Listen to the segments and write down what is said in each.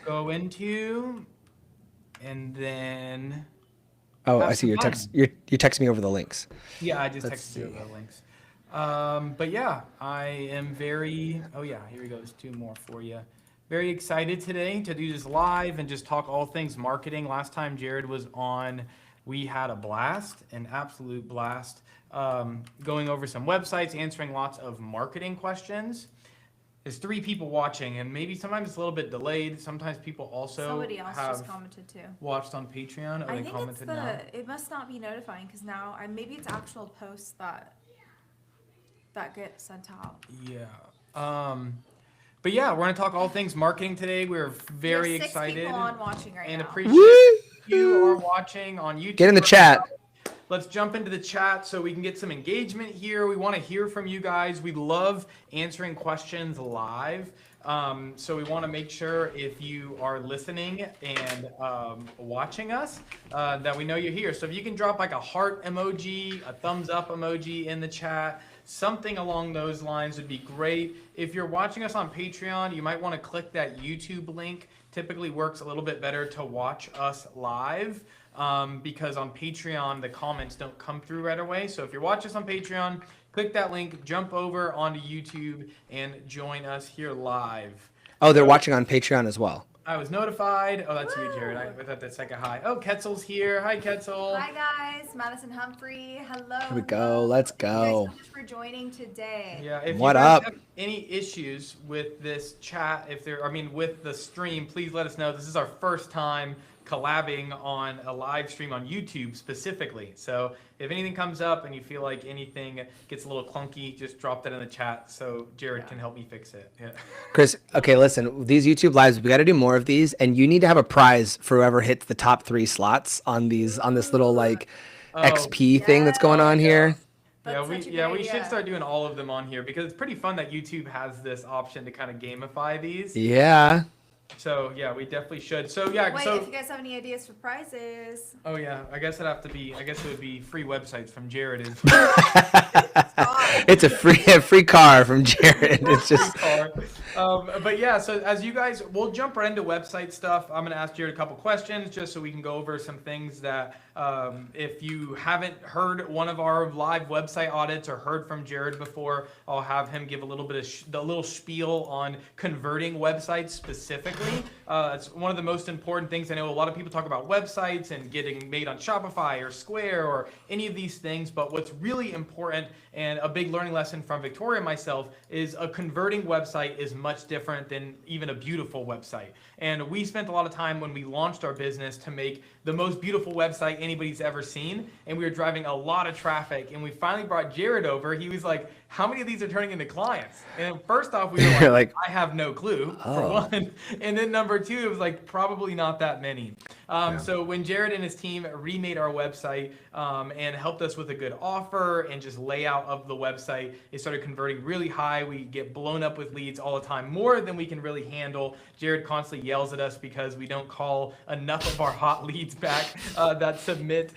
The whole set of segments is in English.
go into, and then Oh, I have see some your text. fun. You text me over the links. Yeah, I just Let's texted you over see. the links. But yeah, I am very. Oh yeah, here we go. There's two more for you. Very excited today to do this live and just talk all things marketing. Last time Jared was on, we had a blast, an absolute blast, going over some websites, answering lots of marketing questions. There's three people watching, and maybe sometimes it's a little bit delayed. Sometimes people also Somebody else just have commented too. watched on Patreon. Oh, I they think it's commented now. it must not be notifying because now maybe it's actual posts that get sent out. Yeah. Um, But yeah, we're going to talk all things marketing today. We're We have very 6 people excited on watching right and now. appreciate you are Woo! watching on Get in YouTube the right chat. now. Let's jump into the chat so we can get some engagement here. We want to hear from you guys. We love answering questions live. So we want to make sure if you are listening and watching us, that we know you're here. So if you can drop like a heart emoji, a thumbs up emoji in the chat, something along those lines would be great. If you're watching us on Patreon, you might want to click that YouTube link. Typically works a little bit better to watch us live, because on Patreon, the comments don't come through right away. So if you're watching us on Patreon, click that link, jump over onto YouTube, and join us here live. Oh, they're So watching on Patreon as well. I was notified. Oh, that's you, Jared. Woo! I thought that's like a hi. Oh, Ketzel's here. Hi, Ketzel. Hi guys, Madison Humphrey. Hello, Here we hello. go. Let's Thank you guys so go. much for joining today. Yeah, if you What guys up? have any issues with this chat, if there, I mean, with the stream, please let us know. This is our first time collabing on a live stream on YouTube specifically. So if anything comes up and you feel like anything gets a little clunky, just drop that in the chat so Jared Yeah. can help me fix it. Yeah. Chris, okay, listen, these YouTube lives, we got to do more of these, and you need to have a prize for whoever hits the top 3 slots on this little like Oh, XP thing that's going oh on yeah. here. Yeah, That's such a good we should idea. start doing all of them on here because it's pretty fun that YouTube has this option to kind of gamify these. Yeah. So yeah, we definitely should. So yeah, Wait, so if you guys have any ideas for prizes, oh yeah, I guess it would be free websites from Jared is stop. It's a free car from Jared. It's free just car. But yeah, so as you guys, we'll jump right into website stuff. I'm gonna ask Jared a couple questions just so we can go over some things that if you haven't heard one of our live website audits or heard from Jared before, I'll have him give a little bit of the little spiel on converting websites specifically. It's one of the most important things. I know a lot of people talk about websites and getting made on Shopify or Square or any of these things, but what's really important and a big learning lesson from Victoria and myself is a converting website is much different than even a beautiful website. And we spent a lot of time when we launched our business to make the most beautiful website anybody's ever seen. And we were driving a lot of traffic. And we finally brought Jared over. He was like, how many of these are turning into clients? And first off, we were you're like, like, I have no clue, for oh, one. And then number two, it was like, probably not that many. yeah. So when Jared and his team remade our website and helped us with a good offer and just layout of the website, it started converting really high. We get blown up with leads all the time, more than we can really handle. Jared constantly yells at us because we don't call enough of our hot leads back that submit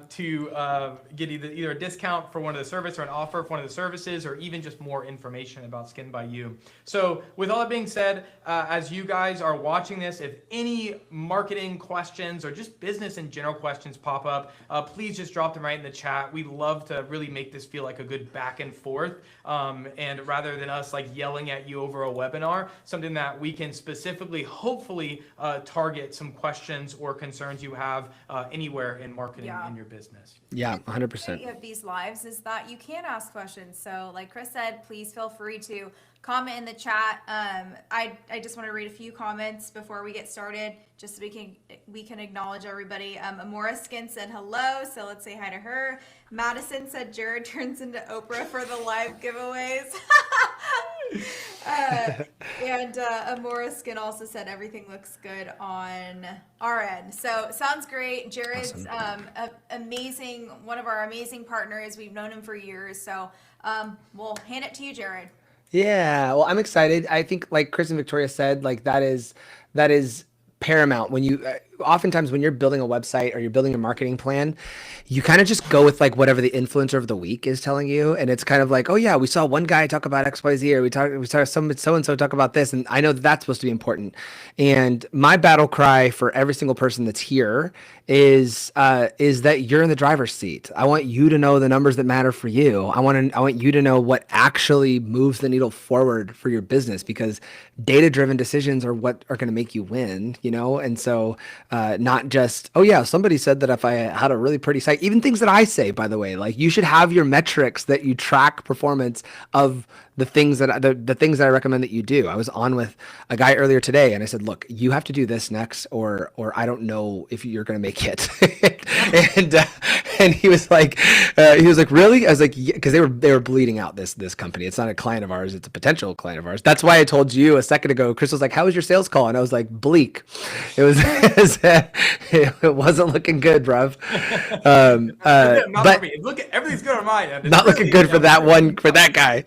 to get either a discount for one of the service or an offer for one of the services or even just more information about Skin by You. So with all that being said, as you guys are watching this, if any marketing questions or just business in general questions pop up, please just drop them right in the chat. We love to really make this feel like a good back and forth. And rather than us like yelling at you over a webinar, something that we can specifically, hopefully, target some questions or concerns you have anywhere in marketing Yeah. in your business. Yeah, The 100%. beauty of these lives is that you can ask questions. So, like Chris said, please feel free to comment in the chat. I just want to read a few comments before we get started, just so we can acknowledge everybody. Amora Skin said hello, so let's say hi to her. Madison said Jared turns into Oprah for the live giveaways. And Amora Skin also said everything looks good on our end. So sounds great. Jared's amazing, one of our amazing partners. We've known him for years. So we'll hand it to you, Jared. Yeah, well, I'm excited. I think, like Chris and Victoria said, like that is paramount when you oftentimes when you're building a website or you're building a marketing plan, you kind of just go with like whatever the influencer of the week is telling you, and it's kind of like, oh yeah, we saw one guy talk about XYZ, or we saw some so and so talk about this, and I know that that's supposed to be important. And my battle cry for every single person that's here is that you're in the driver's seat. I want you to know the numbers that matter for you. I want you to know what actually moves the needle forward for your business, because data-driven decisions are what are going to make you win, you know? And so not just, oh yeah, somebody said that if I had a really pretty site, even things that I say, by the way, like you should have your metrics that you track performance of the things that the things that I recommend that you do. I was on with a guy earlier today and I said, look, you have to do this next, or I don't know if you're going to make it. And he was like, really? I was like, yeah, because they were bleeding out this company. It's not a client of ours. It's a potential client of ours. That's why I told you a second ago, Chris was like, how was your sales call? And I was like, bleak. It was, it wasn't looking good, bruv. But look, everything's good on my end. Not looking good for that guy.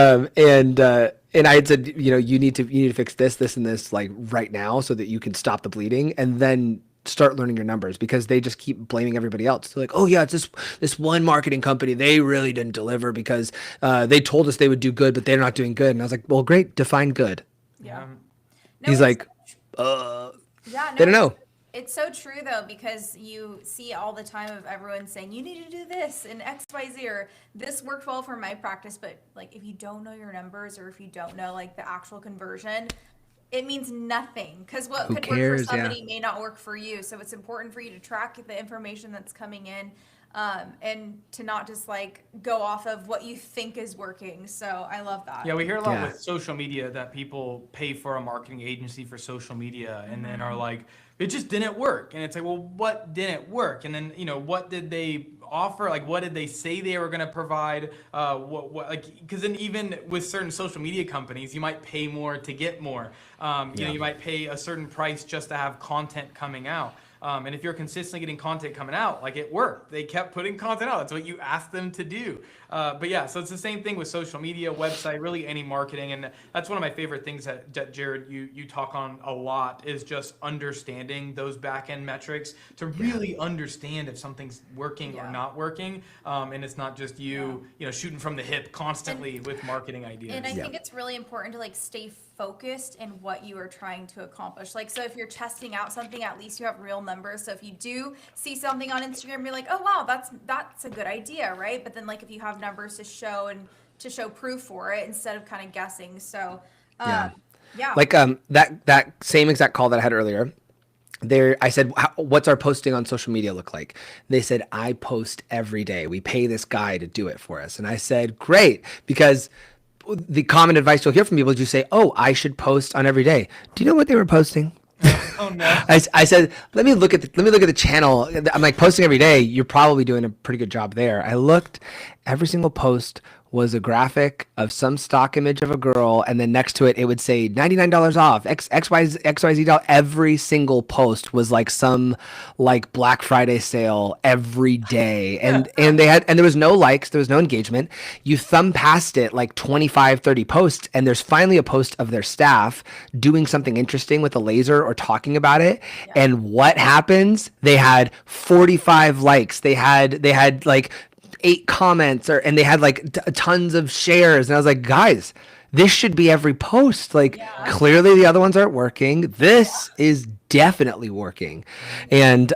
And I had said, you need to fix this and this like right now so that you can stop the bleeding, and then start learning your numbers, because they just keep blaming everybody else. They're like, oh yeah, it's this one marketing company. They really didn't deliver because they told us they would do good, but they're not doing good. And I was like, well, great, define good. Yeah. He's like, yeah, they don't know. It's so true though, because you see all the time of everyone saying you need to do this and XYZ, or this worked well for my practice, but like if you don't know your numbers, or if you don't know like the actual conversion, it means nothing, because what could work for somebody may not work for you. So it's important for you to track the information that's coming in, and to not just like go off of what you think is working. So I love that. Yeah, we hear a lot with social media that people pay for a marketing agency for social media and then are like, it just didn't work. And it's like, well, what didn't work? And then, what did they offer? Like, what did they say they were going to provide? Because then even with certain social media companies, you might pay more to get more. You might pay a certain price just to have content coming out. And if you're consistently getting content coming out, like it worked. They kept putting content out. That's what you asked them to do. But yeah, so it's the same thing with social media, website, really any marketing. And that's one of my favorite things that Jared, you talk on a lot, is just understanding those back-end metrics to really understand if something's working or not working. And it's not just you shooting from the hip constantly with marketing ideas. And I think it's really important to like stay focused in what you are trying to accomplish. Like, so if you're testing out something, at least you have real numbers. So if you do see something on Instagram, you're like, oh wow, that's a good idea, right? But then like if you have numbers to show and to show proof for it instead of kind of guessing. So like that same exact call that I had earlier. I said, what's our posting on social media look like? They said, I post every day. We pay this guy to do it for us. And I said, great, because the common advice you'll hear from people is you say, oh, I should post on every day. Do you know what they were posting? Oh no! I said, let me look at the channel. I'm like, posting every day. You're probably doing a pretty good job there. I looked. Every single post was a graphic of some stock image of a girl, and then next to it, it would say $99 off, XYZ. Every single post was like some like Black Friday sale every day, and there was no likes, there was no engagement. You thumb past it like 25, 30 posts, and there's finally a post of their staff doing something interesting with a laser or talking about it, and what happens? They had 45 likes. They had like 8 comments, and they had like tons of shares, and I was like, guys, this should be every post. Like clearly the other ones aren't working. This is definitely working. And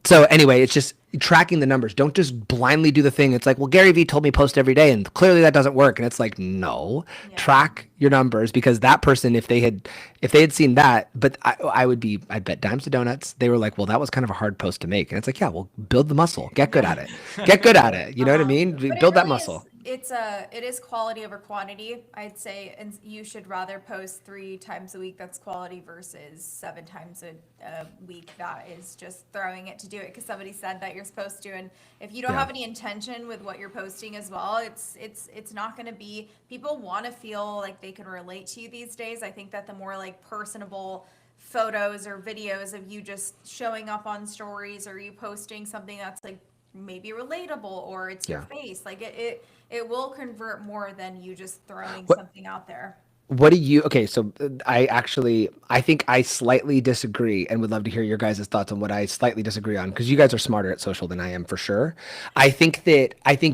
so anyway, it's just tracking the numbers. Don't just blindly do the thing. It's like, well, Gary Vee told me post every day, and clearly that doesn't work. And it's like, no, track your numbers, because that person, if they had seen that, but I bet dimes to donuts, they were like, well, that was kind of a hard post to make. And it's like, yeah, well, build the muscle, get good at it. You know what I mean? Build that muscle. It is quality over quantity, I'd say, and you should rather post 3 times a week that's quality versus 7 times a week that is just throwing it to do it because somebody said that you're supposed to. And if you don't have any intention with what you're posting as well, it's not going to be. People want to feel like they can relate to you these days. I think that the more like personable photos or videos of you just showing up on stories, or you posting something that's like maybe relatable, or it's your face, like it will convert more than you just throwing something out there. What do you, okay, so I think I slightly disagree and would love to hear your guys' thoughts on what I slightly disagree on because you guys are smarter at social than I am for sure. I think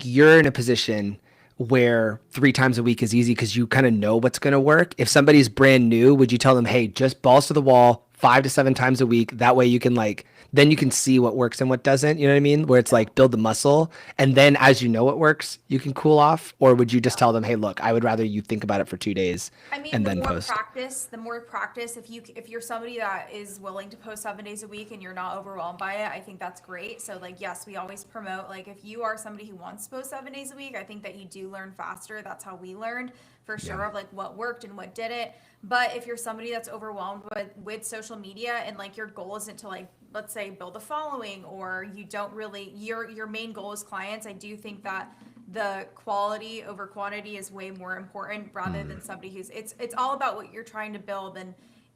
you're in a position where 3 times a week is easy because you kind of know what's going to work. If somebody's brand new, would you tell them, hey, just balls to the wall 5 to 7 times a week? That way you can like, then you can see what works and what doesn't. You know what I mean? Where it's like build the muscle. And then as you know what works, you can cool off. Or would you just tell them, hey, look, I would rather you think about it for 2 days I mean, and then post? the more practice, if you're somebody that is willing to post 7 days a week and you're not overwhelmed by it, I think that's great. So like, yes, we always promote, like if you are somebody who wants to post 7 days a week, I think that you do learn faster. That's how we learned for sure of like what worked and what didn't. But if you're somebody that's overwhelmed with social media and like your goal isn't to like, let's say build a following, or you don't really, your main goal is clients, I do think that the quality over quantity is way more important rather than somebody who's it's all about what you're trying to build.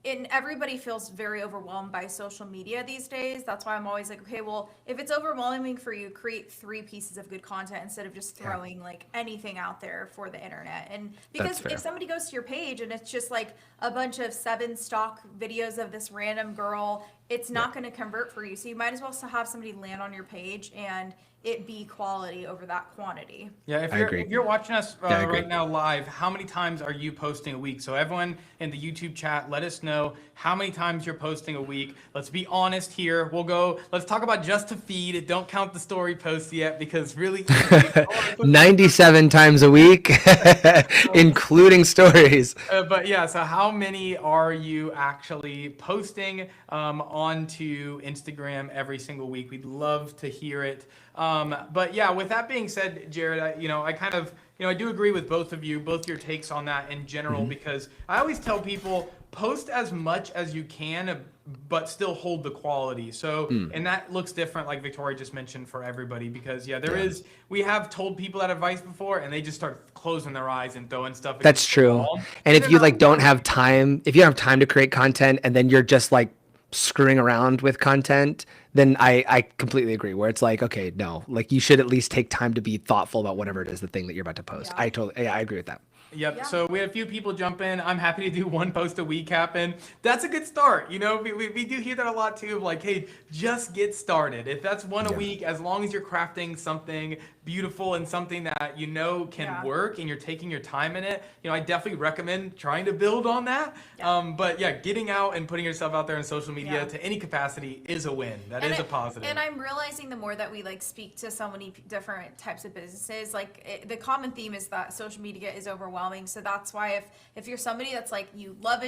And everybody feels very overwhelmed by social media these days. That's why I'm always like, okay, well, if it's overwhelming for you, create 3 pieces of good content instead of just throwing like anything out there for the internet. And because if somebody goes to your page and it's just like a bunch of 7 stock videos of this random girl, it's not going to convert for you. So you might as well have somebody land on your page and it be quality over that quantity. Yeah, if you're watching us right now live, how many times are you posting a week? So everyone in the YouTube chat, let us know how many times you're posting a week. Let's be honest here. Let's talk about just to feed. Don't count the story posts yet because really 97 times a week, including stories. But yeah, so how many are you actually posting onto Instagram every single week? We'd love to hear it. But yeah, with that being said, Jared, I do agree with both of you, both your takes on that in general, because I always tell people post as much as you can, but still hold the quality. So, and that looks different, like Victoria just mentioned, for everybody, because we have told people that advice before and they just start closing their eyes and throwing stuff. That's true. And if you like don't have time, if you don't have time to create content and then you're just like screwing around with content, then I completely agree where it's like, okay, no, like you should at least take time to be thoughtful about whatever it is, the thing that you're about to post. I agree with that. Yep. Yeah. So we had a few people jump in. I'm happy to do 1 post a week happen. That's a good start. You know, we do hear that a lot too of like, hey, just get started. If that's 1 a week, as long as you're crafting something beautiful and something that you know can work and you're taking your time in it, I definitely recommend trying to build on that. But yeah, getting out and putting yourself out there in social media to any capacity is a win. That is a positive. And I'm realizing the more that we like speak to so many different types of businesses, like the common theme is that social media is overwhelming. So that's why if you're somebody that's like, you love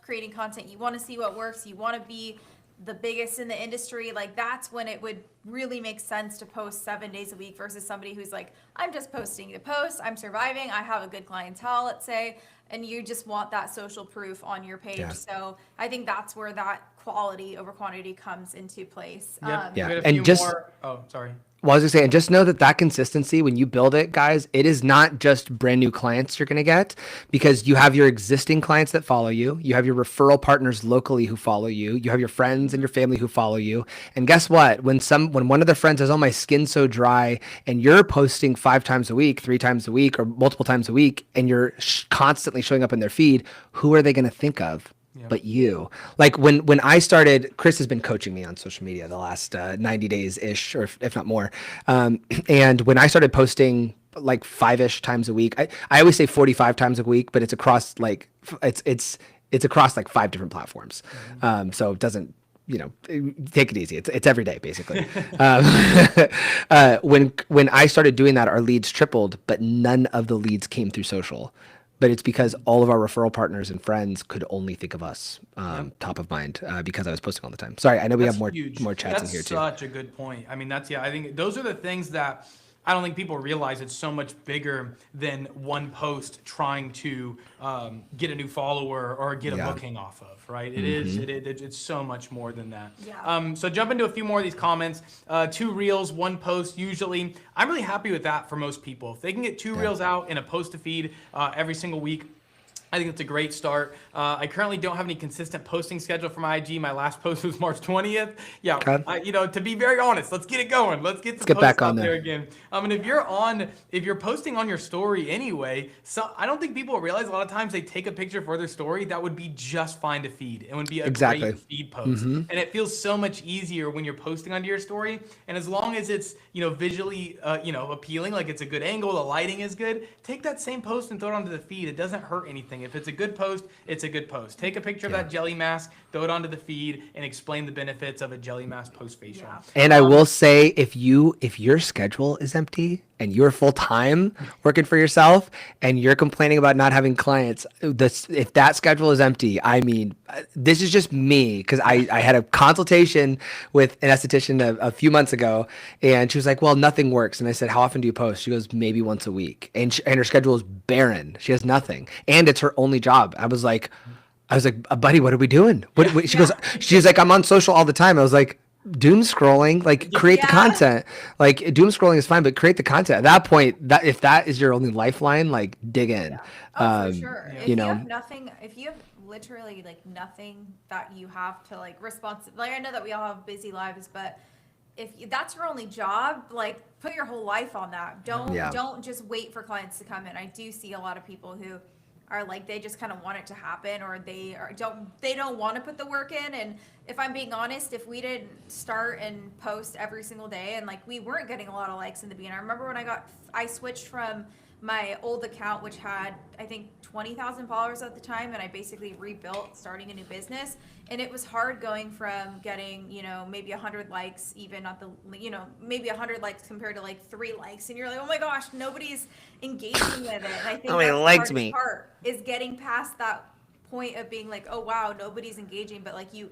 creating content, you want to see what works, you want to be the biggest in the industry, like that's when it would really make sense to post 7 days a week versus somebody who's like, I'm just posting to post, I'm surviving, I have a good clientele, let's say, and you just want that social proof on your page. Yeah. So I think that's where that quality over quantity comes into place. Sorry. Well, I was gonna say, and just know that consistency, when you build it, guys, it is not just brand new clients you're gonna get, because you have your existing clients that follow you, you have your referral partners locally who follow you, you have your friends and your family who follow you, and guess what? When one of their friends says, "Oh, my skin's so dry," and you're posting 5 times a week, 3 times a week, or multiple times a week, and you're constantly showing up in their feed, who are they gonna think of? But you, like when I started, Chris has been coaching me on social media the last 90 days ish, or if not more. And when I started posting like 5-ish times a week, I always say 45 times a week, but it's across like, it's across like 5 different platforms. So it doesn't, take it easy. It's every day basically. When I started doing that, our leads tripled, but none of the leads came through social. But it's because all of our referral partners and friends could only think of us top of mind because I was posting all the time. Sorry, I know we have more chats in here too. That's such a good point. I mean, I think those are the things that I don't think people realize it's so much bigger than one post trying to get a new follower or get a booking off of, right? It's so much more than that. Yeah. So jump into a few more of these comments. 2 reels, 1 post usually. I'm really happy with that for most people. If they can get 2 reels out in a post to feed every single week, I think it's a great start. I currently don't have any consistent posting schedule for my IG. My last post was March 20th. Yeah, Okay. to be very honest, let's get it going. Let's get some get posts back out on there there. again. And if you're posting on your story anyway, so I don't think people realize a lot of times they take a picture for their story that would be just fine to feed. It would be a Exactly. great feed post, and it feels so much easier when you're posting onto your story. And as long as it's visually appealing, like it's a good angle, the lighting is good, take that same post and throw it onto the feed. It doesn't hurt anything. If it's a good post, it's a good post. Take a picture of that jelly mask, throw it onto the feed, and explain the benefits of a jelly mask post facial. Yeah. And I will say, if your schedule is empty and you're full time working for yourself and you're complaining about not having clients, if that schedule is empty, I mean, this is just me, because I had a consultation with an esthetician a few months ago, and she was like, "Well, nothing works." And I said, "How often do you post?" She goes, "Maybe once a week," and her schedule is barren. She has nothing, and it's her only job. I was like, buddy, what are we doing? She was like, "I'm on social all the time." I was like, doom scrolling, like create the Yeah. content. Like doom scrolling is fine, but create the content. At that point, that if that is your only lifeline, like dig in. Oh, for sure. If You you know, have nothing, if you have literally like nothing that you have to like like I know that we all have busy lives, but that's your only job, like put your whole life on that. Yeah. Don't just wait for clients to come in. I do see a lot of people who are like, they just kind of want it to happen, or they don't want to put the work in. And if I'm being honest, if we didn't start and post every single day, and like we weren't getting a lot of likes in the beginning. I remember when I switched from my old account, which had I think 20,000 followers at the time, and I basically rebuilt starting a new business. And it was hard going from getting, maybe 100 likes, even not the, maybe 100 likes compared to like 3 likes. And you're like, oh my gosh, nobody's engaging with it. And I think Nobody that's likes the me. hardest part is getting past that point of being like, oh wow, nobody's engaging. But like you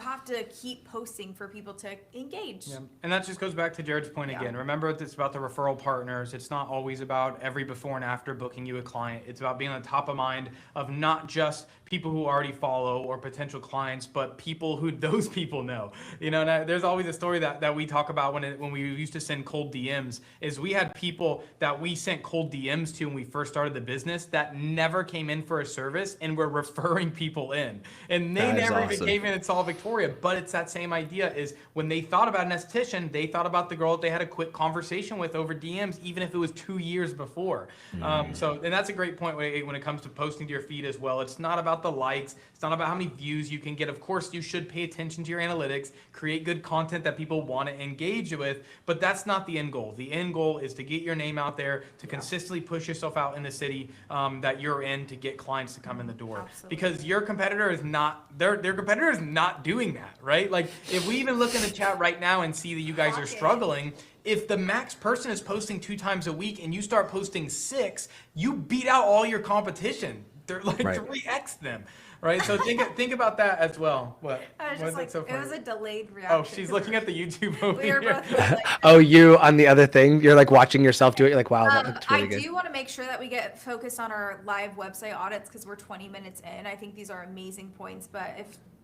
have to keep posting for people to engage. Yeah. And that just goes back to Jared's point Yeah. again. Remember, it's about the referral partners. It's not always about every before and after booking you a client. It's about being on top of mind of not just people who already follow or potential clients, but people who those people know. There's always a story that we talk about when we used to send cold DMs, is we had people that we sent cold DMs to when we first started the business that never came in for a service and were referring people in. And they That is never even awesome. came in and saw Victoria. But it's that same idea, is when they thought about an esthetician, they thought about the girl that they had a quick conversation with over DMs, even if it was 2 years before. And that's a great point when it comes to posting to your feed as well. It's not about the likes. It's not about how many views you can get. Of course, you should pay attention to your analytics, create good content that people want to engage with, but that's not the end goal. The end goal is to get your name out there, to consistently push yourself out in the city that you're in, to get clients to come in the door. Absolutely. Because your competitor is not, their competitor is not doing that, right? Like if we even look in the chat right now and see that you guys are struggling, if the max person is posting 2 times a week and you start posting 6, you beat out all your competition. They're like Right. 3x them, right? So think about that as well. What? I was Why is just like, that so it funny? was a delayed reaction. Oh, she's looking at the YouTube over We were here. both like, Oh, you on the other thing, you're like watching yourself do it. You're like, wow, that looks really I good. do want to make sure that we get focused on our live website audits because we're 20 minutes in. I think these are amazing points, but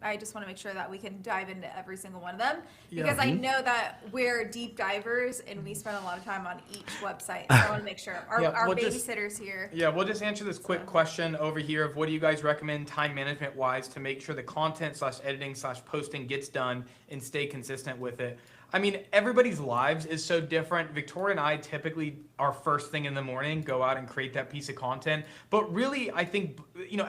I just want to make sure that we can dive into every single one of them because I know that we're deep divers and we spend a lot of time on each website. So I want to make sure our we'll just- babysitters here. Yeah, we'll just answer this quick question over here of what do you guys recommend time management wise to make sure the content / editing / posting gets done and stay consistent with it. I mean, everybody's lives is so different. Victoria and I typically are first thing in the morning, go out and create that piece of content. But really, I think,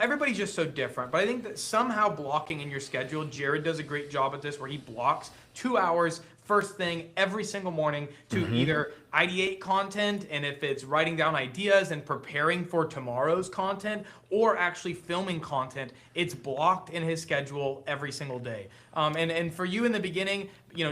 everybody's just so different. But I think that somehow blocking in your schedule, Jared does a great job at this where he blocks 2 hours first thing every single morning to either ideate content, and if it's writing down ideas and preparing for tomorrow's content, or actually filming content, it's blocked in his schedule every single day. And for you in the beginning,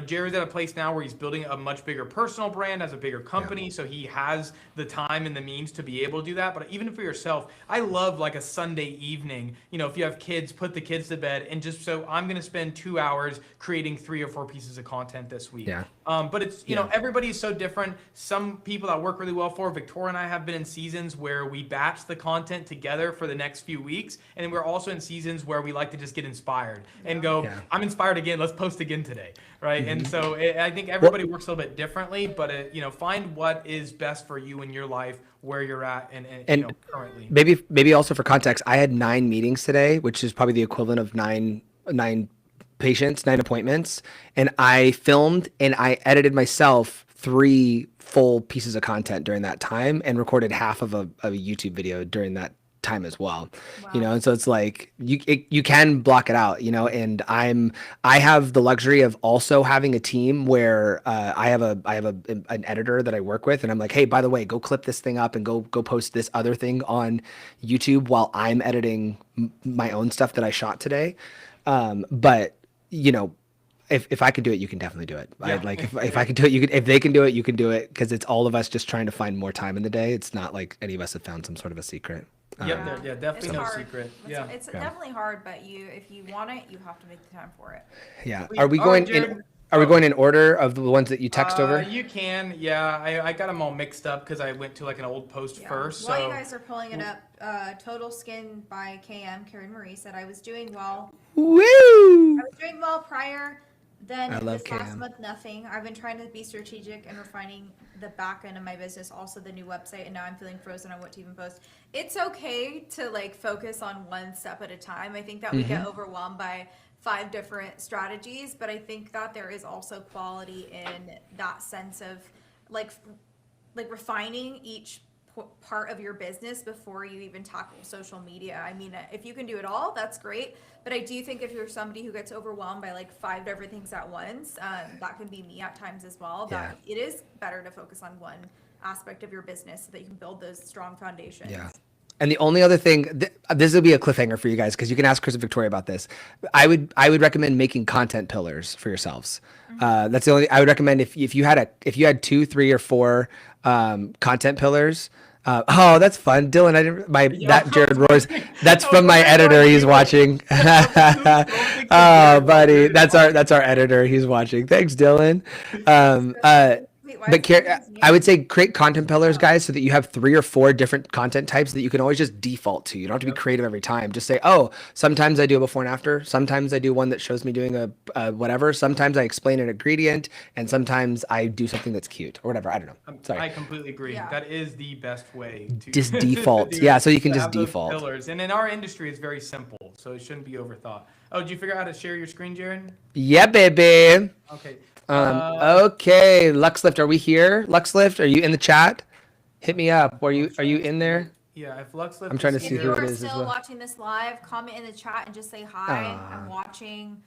Jared's at a place now where he's building a much bigger personal brand, has a bigger company, so he has the time and the means to be able to do that. But even for yourself, I love like a Sunday evening, if you have kids, put the kids to bed, and just so I'm going to spend 2 hours creating 3 or 4 pieces of content this this week. Yeah. But it's, you know, everybody is so different. Some people that work really well for Victoria and I have been in seasons where we batch the content together for the next few weeks. And we're also in seasons where we like to just get inspired and go, I'm inspired again. Let's post again today. Right. And so I think everybody works a little bit differently, but, you know, find what is best for you in your life, where you're at and you know, currently. Maybe also for context, I had 9 meetings today, which is probably the equivalent of nine patients, 9 appointments, and I filmed and I edited myself 3 full pieces of content during that time and recorded half of a YouTube video during that time as well. You know, and so it's like you can block it out, you know, and I have the luxury of also having a team where I have an editor that I work with, and I'm like, hey, by the way, go clip this thing up and go post this other thing on YouTube while I'm editing my own stuff that I shot today. But you know, if I can do it, you can definitely do it. Yeah. Like if I can do it, you can. If they can do it, you can do it, because it's all of us just trying to find more time in the day. It's not like any of us have found some sort of a secret. Yep, yeah, definitely It's no hard. secret. It's definitely hard, but if you want it, you have to make the time for it. Yeah. Are we going in? Are we going in order of the ones that you text over? You can, yeah. I got them all mixed up because I went to like an old post Yeah. first. While So you guys are pulling it up, Total Skin by KM, Karen Marie said, I was doing well. Woo! I was doing well prior. Then I love this last KM. month, nothing. I've been trying to be strategic and refining the back end of my business, also the new website, and now I'm feeling frozen on what to even post. It's okay to like focus on one step at a time. I think that we get overwhelmed by 5 different strategies, but I think that there is also quality in that sense of like refining each part of your business before you even tackle social media. I mean, if you can do it all, that's great. But I do think if you're somebody who gets overwhelmed by like 5 different things at once, that can be me at times as well. That it is better to focus on one aspect of your business so that you can build those strong foundations. Yeah. And the only other thing, this will be a cliffhanger for you guys, because you can ask Chris and Victoria about this. I would recommend making content pillars for yourselves. That's the only. I would recommend if you had 2, 3, or 4 content pillars. Oh, that's fun, Dylan. That Jared Roy's. That's from my editor. He's watching. Oh, buddy, that's our editor. He's watching. Thanks, Dylan. Wait, why But is it his I would say create content pillars, guys, so that you have 3 or 4 different content types that you can always just default to. You don't have to be creative every time. Just say, oh, sometimes I do a before and after. Sometimes I do one that shows me doing a whatever. Sometimes I explain an ingredient, and sometimes I do something that's cute or whatever. I don't know. Sorry. I completely agree. Yeah. That is the best way to Just to default. do Yeah, it, so you can to just have those default. pillars. And in our industry, it's very simple, so it shouldn't be overthought. Oh, did you figure out how to share your screen, Jared? Yeah, baby. Okay. Okay, LuxLift, are we here? LuxLift, are you in the chat? Hit me up. Are you in there? Yeah, if LuxLift I'm trying to is see If who you it are is as still well. watching this live, comment in the chat and just say hi. I'm watching.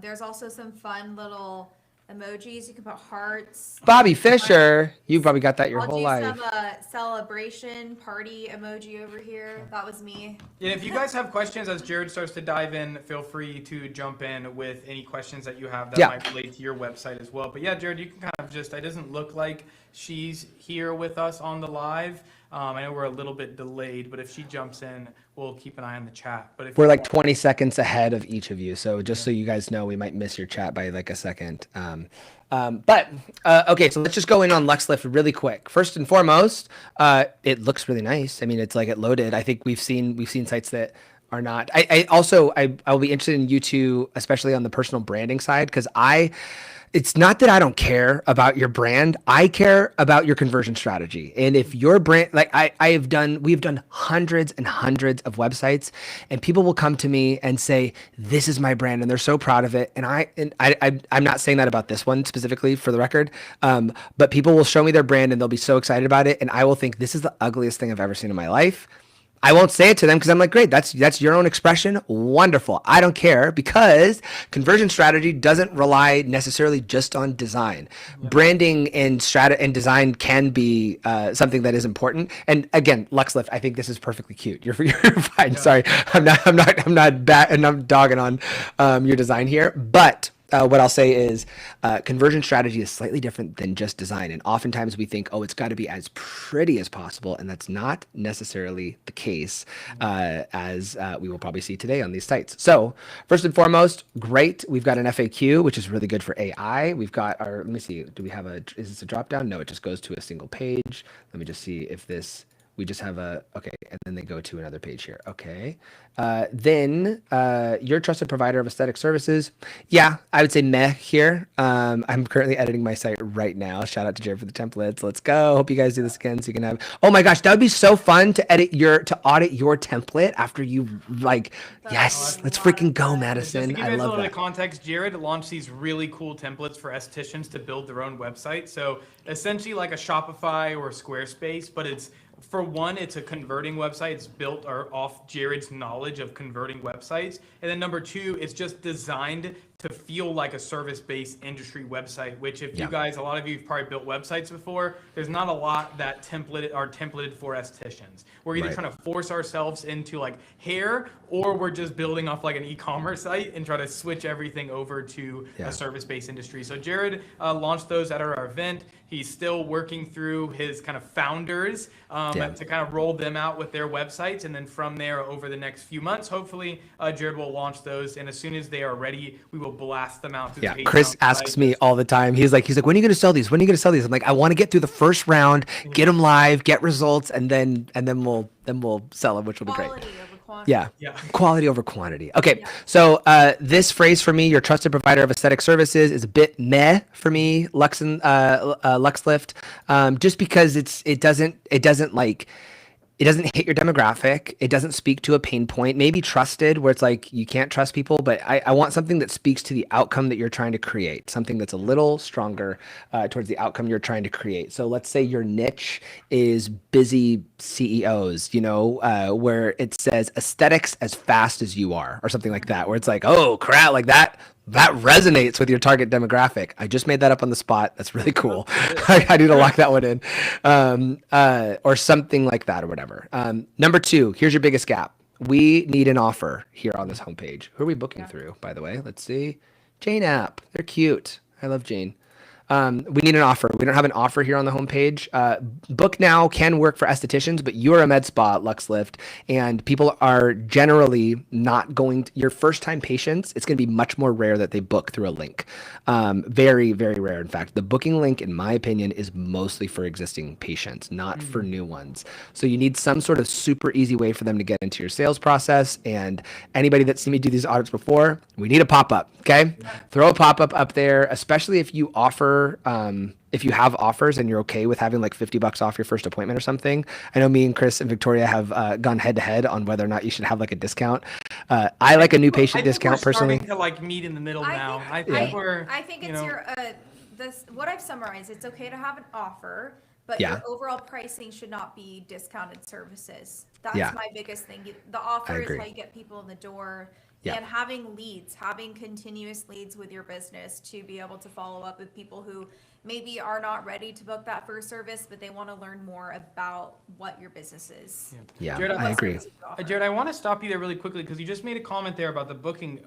There's also some fun little emojis. You can put hearts. Bobby Fisher, you probably got that your I'll whole do life. some celebration party emoji over here. That was me. Yeah, if you guys have questions as Jared starts to dive in, feel free to jump in with any questions that you have that Yeah. might relate to your website as well. But yeah, Jared, you can kind of just, it doesn't look like she's here with us on the live. I know we're a little bit delayed, but if she jumps in, we'll keep an eye on the chat. But if We're you like want- 20 seconds ahead of each of you. So just so you guys know, we might miss your chat by like a second. Okay, so let's just go in on LuxLift really quick. First and foremost, it looks really nice. I mean, it's like it loaded. I think we've seen sites that are not. I'll be interested in you two, especially on the personal branding side, because it's not that I don't care about your brand. I care about your conversion strategy. And if your brand, like we've done hundreds and hundreds of websites, and people will come to me and say, this is my brand, and they're so proud of it. And I'm not saying that about this one specifically, for the record. But people will show me their brand and they'll be so excited about it. And I will think, this is the ugliest thing I've ever seen in my life. I won't say it to them because I'm like, great, that's your own expression. Wonderful. I don't care, because conversion strategy doesn't rely necessarily just on design. Branding and design can be something that is important. And again, LuxLift, I think this is perfectly cute. You're fine. Sorry, I'm not dogging on your design here, but what I'll say is conversion strategy is slightly different than just design. And oftentimes we think, oh, it's got to be as pretty as possible. And that's not necessarily the case, as we will probably see today on these sites. So first and foremost, great. We've got an FAQ, which is really good for AI. We've got our, let me see, do we have is this a drop down? No, it just goes to a single page. Let me just see if this, we just have okay, and then they go to another page here. Okay. Then you're a trusted provider of aesthetic services. Yeah, I would say meh here. I'm currently editing my site right now. Shout out to Jared for the templates. Let's go. Hope you guys do this again so you can have, oh my gosh, that would be so fun to audit your template after you yes, let's freaking go, Madison. Just to give I you guys a love little bit that. of context, Jared launched these really cool templates for estheticians to build their own website. So essentially like a Shopify or Squarespace, but it's, for one, it's a converting website. It's built off Jared's knowledge of converting websites. And then number two, it's just designed to feel like a service-based industry website, which if you guys, a lot of you have probably built websites before, there's not a lot that are templated for estheticians. We're either trying to force ourselves into like hair, or we're just building off like an e-commerce site and try to switch everything over to a service-based industry. So Jared launched those at our event. He's still working through his kind of founders to kind of roll them out with their websites. And then from there, over the next few months, hopefully, Jared will launch those. And as soon as they are ready, we will blast them out. Yeah, Chris asks me all the time. He's like, when are you going to sell these? When are you going to sell these? I'm like, I want to get through the first round, get them live, get results, and then we'll sell them, which will be great. Yeah. Quality over quantity. Okay. So this phrase for me, your trusted provider of aesthetic services, is a bit meh for me, LuxLift, just because it doesn't hit your demographic. It doesn't speak to a pain point. Maybe trusted, where it's like you can't trust people, but I want something that speaks to the outcome that you're trying to create, something that's a little stronger towards the outcome you're trying to create. So let's say your niche is busy CEOs, where it says aesthetics as fast as you are, or something like that, where it's like, oh crap, like that resonates with your target demographic. I just made that up on the spot. That's really cool. I need to lock that one in. Or something like that, or whatever. Number two, here's your biggest gap. We need an offer here on this homepage. Who are we booking through, by the way? Let's see. Jane App. They're cute. I love Jane. We need an offer. We don't have an offer here on the homepage. Book Now can work for estheticians, but you're a med spa, LuxLift, and people are generally not going to, your first time patients, it's going to be much more rare that they book through a link. Very, very rare. In fact, the booking link, in my opinion, is mostly for existing patients, not for new ones. So you need some sort of super easy way for them to get into your sales process. And anybody that's seen me do these audits before, we need a pop-up, okay? Throw a pop-up up there, especially if you offer if you have offers and you're okay with having like $50 off your first appointment or something. I know me and Chris and Victoria have gone head to head on whether or not you should have like a discount. I like a new patient discount personally. To like meet in the middle now. I think it's what I've summarized. It's okay to have an offer, but your overall pricing should not be discounted services. That's my biggest thing. The offer is how you get people in the door. And having leads, having continuous leads with your business to be able to follow up with people who maybe are not ready to book that first service, but they want to learn more about what your business is. Yeah, Jared, I agree. Jared, I want to stop you there really quickly because you just made a comment there about the booking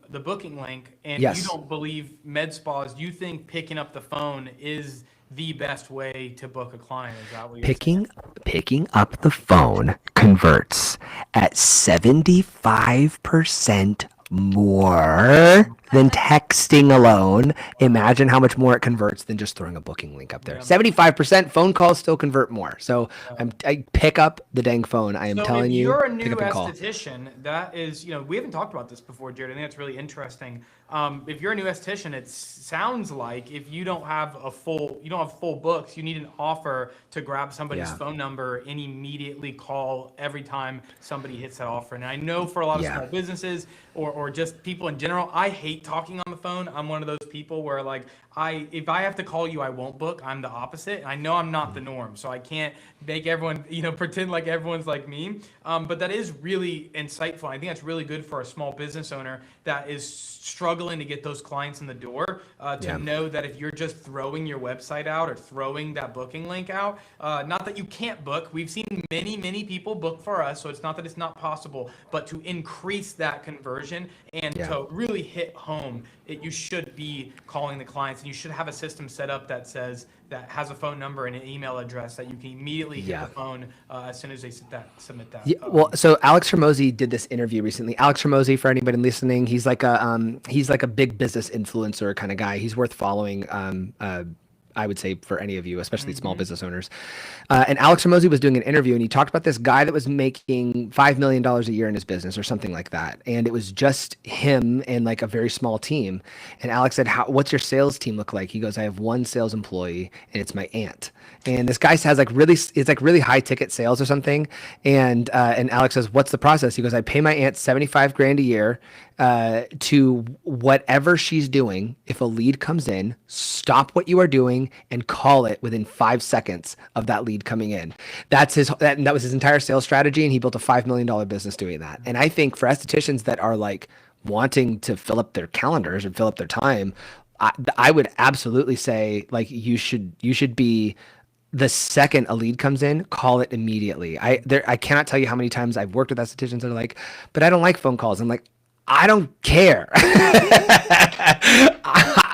link, and you don't believe med spas. You think picking up the phone is the best way to book a client? Is that what you're saying? Picking up the phone converts at 75% more than texting alone. Imagine how much more it converts than just throwing a booking link up there. 75% phone calls still convert more. So I pick up the dang phone. I am telling you. If you're a new esthetician, that is, we haven't talked about this before, Jared. I think that's really interesting. If you're a new esthetician, it sounds like if you don't have full books, you need an offer to grab somebody's phone number and immediately call every time somebody hits that offer. And I know for a lot of small businesses or just people in general, I hate talking on the phone. I'm one of those people where like if I have to call you, I won't book. I'm the opposite. I know I'm not the norm, so I can't make everyone, pretend like everyone's like me. But that is really insightful. I think that's really good for a small business owner that is struggling to get those clients in the door to know that if you're just throwing your website out or throwing that booking link out, not that you can't book. We've seen many, many people book for us, so it's not that it's not possible, but to increase that conversion and to really hit home, you should be be calling the clients, and you should have a system set up that has a phone number and an email address that you can immediately hit the phone as soon as they submit that. Yeah, well, so Alex Hormozy did this interview recently. Alex Hormozy, for anybody listening, he's like a big business influencer kind of guy. He's worth following. I would say for any of you, especially small business owners. And Alex Hormozy was doing an interview, and he talked about this guy that was making $5 million a year in his business or something like that. And it was just him and like a very small team. And Alex said, what's your sales team look like? He goes, I have one sales employee, and it's my aunt. And this guy has really high ticket sales or something. And Alex says, what's the process? He goes, I pay my aunt 75 grand a year to whatever she's doing. If a lead comes in, stop what you are doing and call it within 5 seconds of that lead coming in. That was his entire sales strategy. And he built a $5 million business doing that. And I think for estheticians that are like wanting to fill up their calendars and fill up their time, I would absolutely say like you should be, the second a lead comes in, call it immediately. I cannot tell you how many times I've worked with estheticians that are like, but I don't like phone calls. I'm like, I don't care.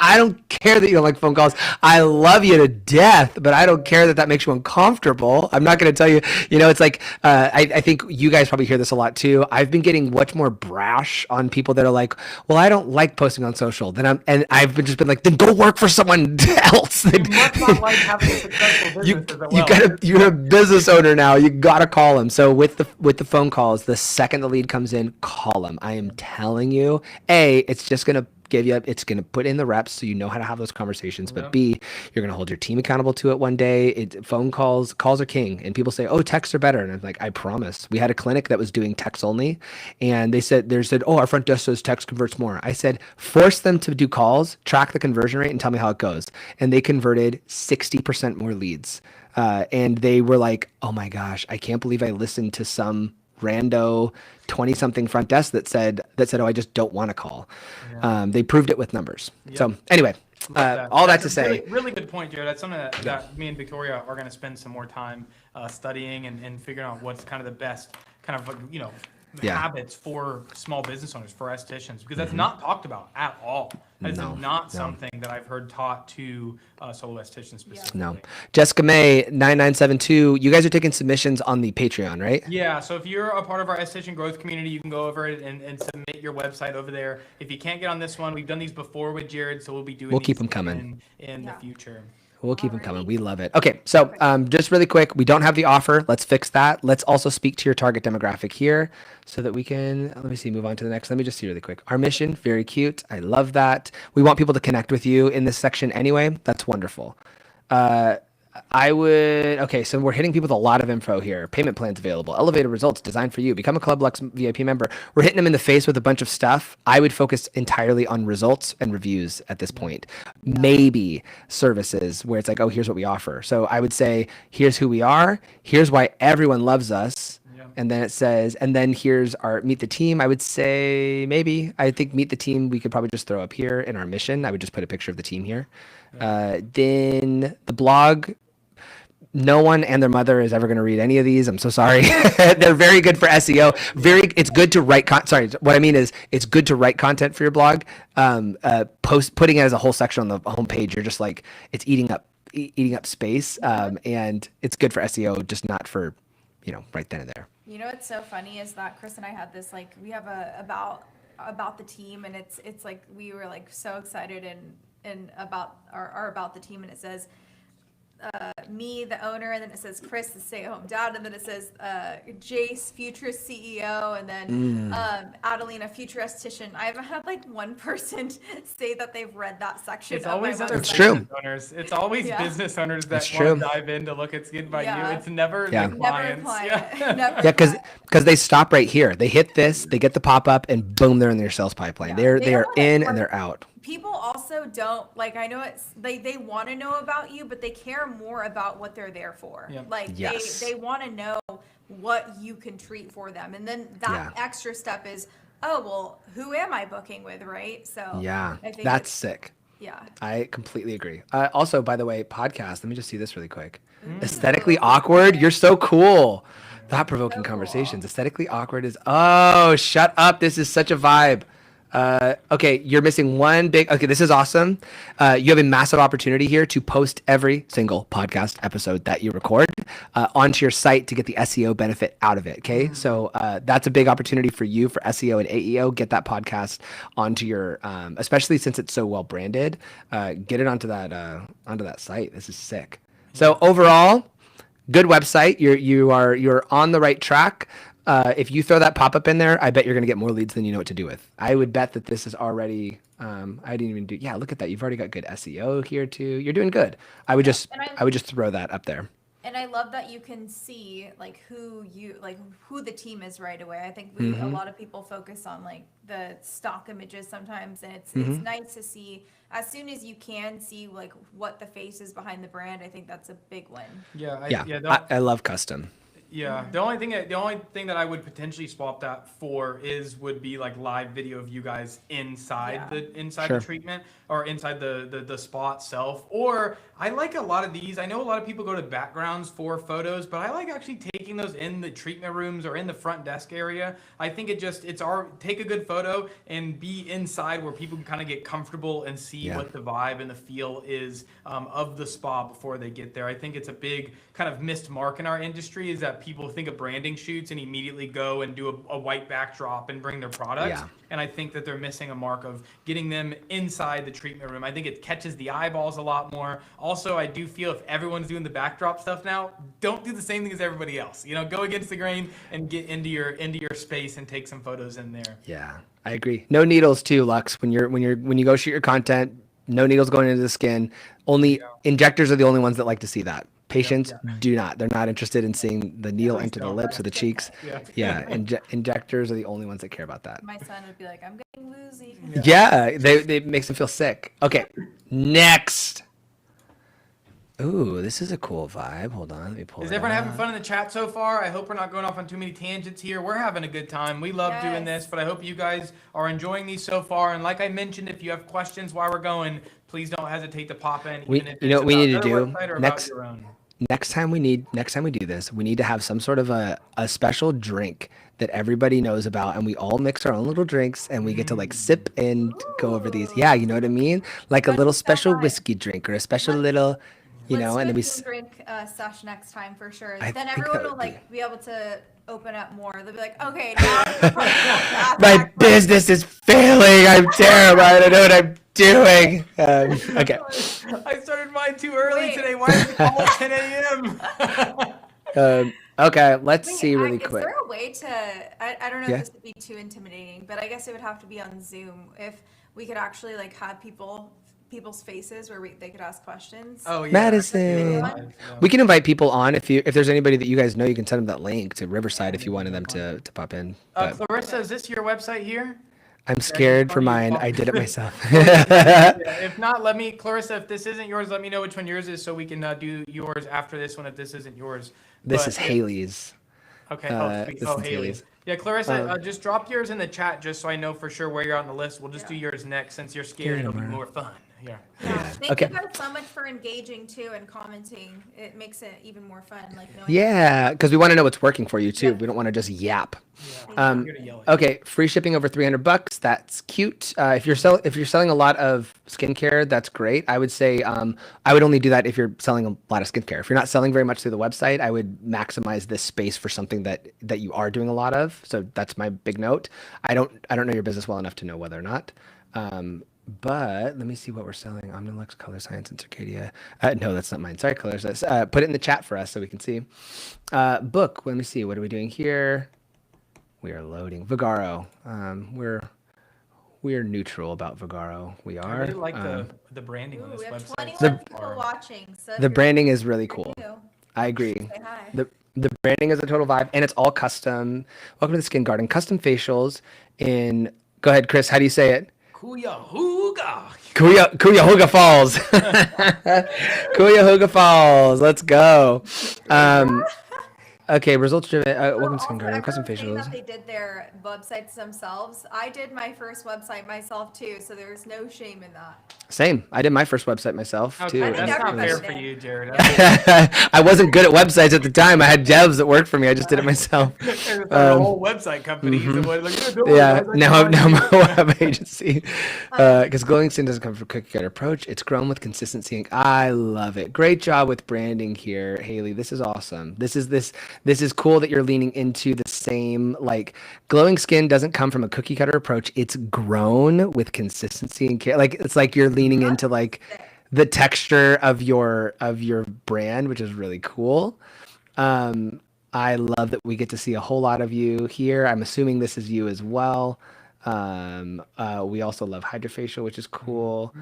I don't care that you don't like phone calls. I love you to death, but I don't care that makes you uncomfortable. I'm not going to tell you, it's like, I think you guys probably hear this a lot too. I've been getting much more brash on people that are like, well, I don't like posting on social. Then I've just been like, then go work for someone else. You must not like having a successful business you're a business owner now. You got to call them. So with the phone calls, the second the lead comes in, call them. I am telling you, it's just going to it's going to put in the reps so you know how to have those conversations. But B, you're going to hold your team accountable to it one day. Phone calls are king. And people say, oh, texts are better. And I'm like, I promise. We had a clinic that was doing text only. And they said, oh, our front desk says text converts more. I said, force them to do calls, track the conversion rate, and tell me how it goes. And they converted 60% more leads. And they were like, oh my gosh, I can't believe I listened to some rando 20-something front desk that said, oh, I just don't want to call. Yeah. They proved it with numbers. Yep. So anyway, all that to say, really good point, Jared. That's something that me and Victoria are going to spend some more time studying and figuring out what's kind of the best kind of habits for small business owners, for estheticians, because that's not talked about at all. That's not something that I've heard taught to solo estheticians specifically. No. Jessica May 9972, you guys are taking submissions on the Patreon, right? Yeah, so if you're a part of our esthetician growth community, you can go over it and submit your website over there. If you can't get on this one, we've done these before with Jared, so we'll be doing. We'll keep them coming in the future. We'll keep them coming. We love it. Okay, so just really quick, we don't have the offer. Let's fix that. Let's also speak to your target demographic here so that we can, move on to the next. Let me just see really quick. Our mission, very cute. I love that. We want people to connect with you in this section anyway. That's wonderful. So we're hitting people with a lot of info here. Payment plans available, elevated results designed for you. Become a Club Lux VIP member. We're hitting them in the face with a bunch of stuff. I would focus entirely on results and reviews at this point. Maybe services where it's like, oh, here's what we offer. So I would say, here's who we are. Here's why everyone loves us. And then it says, and then here's our meet the team. I would say I think meet the team, we could probably just throw up here in our mission. I would just put a picture of the team here. Then the blog, no one and their mother is ever going to read any of these. I'm so sorry. They're very good for SEO. It's good to write what I mean is it's good to write content for your blog. Putting it as a whole section on the homepage, you're just like, it's eating up space. And it's good for SEO, just not for, right then and there. You know what's so funny is that Chris and I had this, like, we have about the team, and it's like we were like so excited and about our about the team, and it says me, the owner, and then it says Chris, the stay-at-home dad, and then it says Jace, future CEO, and then Adelina, future esthetician. I haven't had like one person say that they've read that section. It's always other business owners. It's always business owners that want to dive in to look at Skin by You. It's never the clients. Because they stop right here. They hit this, they get the pop-up, and boom, they're in their sales pipeline. They are in and they're out. People also don't, like, I know they want to know about you, but they care more about what they're there for. Yep. Like, they want to know what you can treat for them. And then that extra step is, oh, well, who am I booking with, right? So I think that's sick. Yeah. I completely agree. Also, by the way, podcast, let me just see this really quick. Aesthetically awkward, you're so cool. Thought-provoking conversations. Aesthetically awkward is, oh, shut up. This is such a vibe. Okay, you're missing one big. Okay, this is awesome. You have a massive opportunity here to post every single podcast episode that you record onto your site to get the SEO benefit out of it. Okay, so that's a big opportunity for you for SEO and AEO. Get that podcast onto your, especially since it's so well branded. Get it onto that site. This is sick. So overall, good website. You're on the right track. If you throw that pop-up in there, I bet you're going to get more leads than you know what to do with. I would bet that this is already, I didn't even do, yeah, look at that. You've already got good SEO here too. You're doing good. I would just throw that up there. And I love that you can see like who the team is right away. I think a lot of people focus on like the stock images sometimes, and it's nice to see as soon as you can see like what the face is behind the brand. I think that's a big win. I love custom. Yeah, the only thing that I would potentially swap that for would be like live video of you guys inside the treatment or inside the spa itself. Or I like a lot of these. I know a lot of people go to backgrounds for photos, but I like actually taking those in the treatment rooms or in the front desk area. I think take a good photo and be inside where people can kind of get comfortable and see what the vibe and the feel is of the spa before they get there. I think it's a big kind of missed mark in our industry is that people think of branding shoots and immediately go and do a white backdrop and bring their products. Yeah. And I think that they're missing a mark of getting them inside the treatment room. I think it catches the eyeballs a lot more. Also, I do feel if everyone's doing the backdrop stuff now, don't do the same thing as everybody else. Go against the grain and get into your space and take some photos in there. Yeah, I agree. No needles too, Lux. When you go shoot your content, no needles going into the skin. Only injectors are the only ones that like to see that. Patients do not. They're not interested in seeing the needle into the lips or the cheeks. Injectors are the only ones that care about that. My son would be like, I'm getting woozy. Yeah, they makes them feel sick. Okay, next. Ooh, this is a cool vibe. Hold on, let me pull it Is everyone up. having fun in the chat so far? I hope we're not going off on too many tangents here. We're having a good time. We love doing this, but I hope you guys are enjoying these so far. And like I mentioned, if you have questions while we're going, please don't hesitate to pop in. You know what we need to do next time we do this, we need to have some sort of a special drink that everybody knows about, and we all mix our own little drinks and we get to like sip and go over these. Yeah, you know what I mean? Like a little special whiskey drink or a special little, and then we drink sesh next time for sure. I Then think everyone that will would be able to open up more. They'll be like, okay, now my business is failing. I'm terrible. I don't know what I'm doing. Okay. I started mine too early today. Why is it all 10 a.m.? Okay, let's see really quick. Is there a way to, I don't know if this would be too intimidating, but I guess it would have to be on Zoom if we could actually like have people's faces where they could ask questions. Oh yeah, Madison. We can invite people on if there's anybody that you guys know, you can send them that link to Riverside if you wanted them to pop in. Clarissa, is this your website here? I'm scared for mine. I did it myself. If not, Clarissa, if this isn't yours, let me know which one yours is so we can do yours after this one if this isn't yours. This is Haley's. Okay. This is Haley's. Yeah, Clarissa, just drop yours in the chat just so I know for sure where you're on the list. We'll just do yours next since you're scared. It'll be more fun. Yeah. Thank you guys so much for engaging too and commenting. It makes it even more fun. Because we want to know what's working for you too. We don't want to just yap. Okay, free shipping over $300. That's cute. If you're selling a lot of skincare, that's great. I would say I would only do that if you're selling a lot of skincare. If you're not selling very much through the website, I would maximize this space for something that you are doing a lot of. So that's my big note. I don't know your business well enough to know whether or not. But let me see what we're selling. Omnilux, Color Science, and Circadia. No, that's not mine. Sorry, Colors. Put it in the chat for us so we can see. Book. Let me see. What are we doing here? We are loading. Vigaro. We're neutral about Vigaro. We are. I really like the branding on this website. We have 21 people watching. So the branding is really cool. I agree. Say hi. The branding is a total vibe, and it's all custom. Welcome to the Skin Garden. Custom facials in. Go ahead, Chris. How do you say it? Cuyahoga Falls. Cuyahoga Falls. Let's go. Okay, results driven. Welcome to Skin Garden. Custom facials. That they did their websites themselves. I did my first website myself too, so there's no shame in that. Same. I did my first website myself too. Okay, that's not everybody fair did. for you, Jared. I wasn't good at websites at the time. I had devs that worked for me. I just did it myself. There's a whole website company. So what, like, don't worry, Yeah, guys, I now can now find my you. web agency, because Glowing Skin doesn't come from a cookie cutter approach. It's grown with consistency. And I love it. Great job with branding here, Haley. This is awesome. This is cool that you're leaning into the same, like, Glowing Skin doesn't come from a cookie cutter approach. It's grown with consistency and care. Like, it's like you're leaning into like the texture of your brand, which is really cool. I love that we get to see a whole lot of you here. I'm assuming this is you as well. We also love Hydrofacial, which is cool.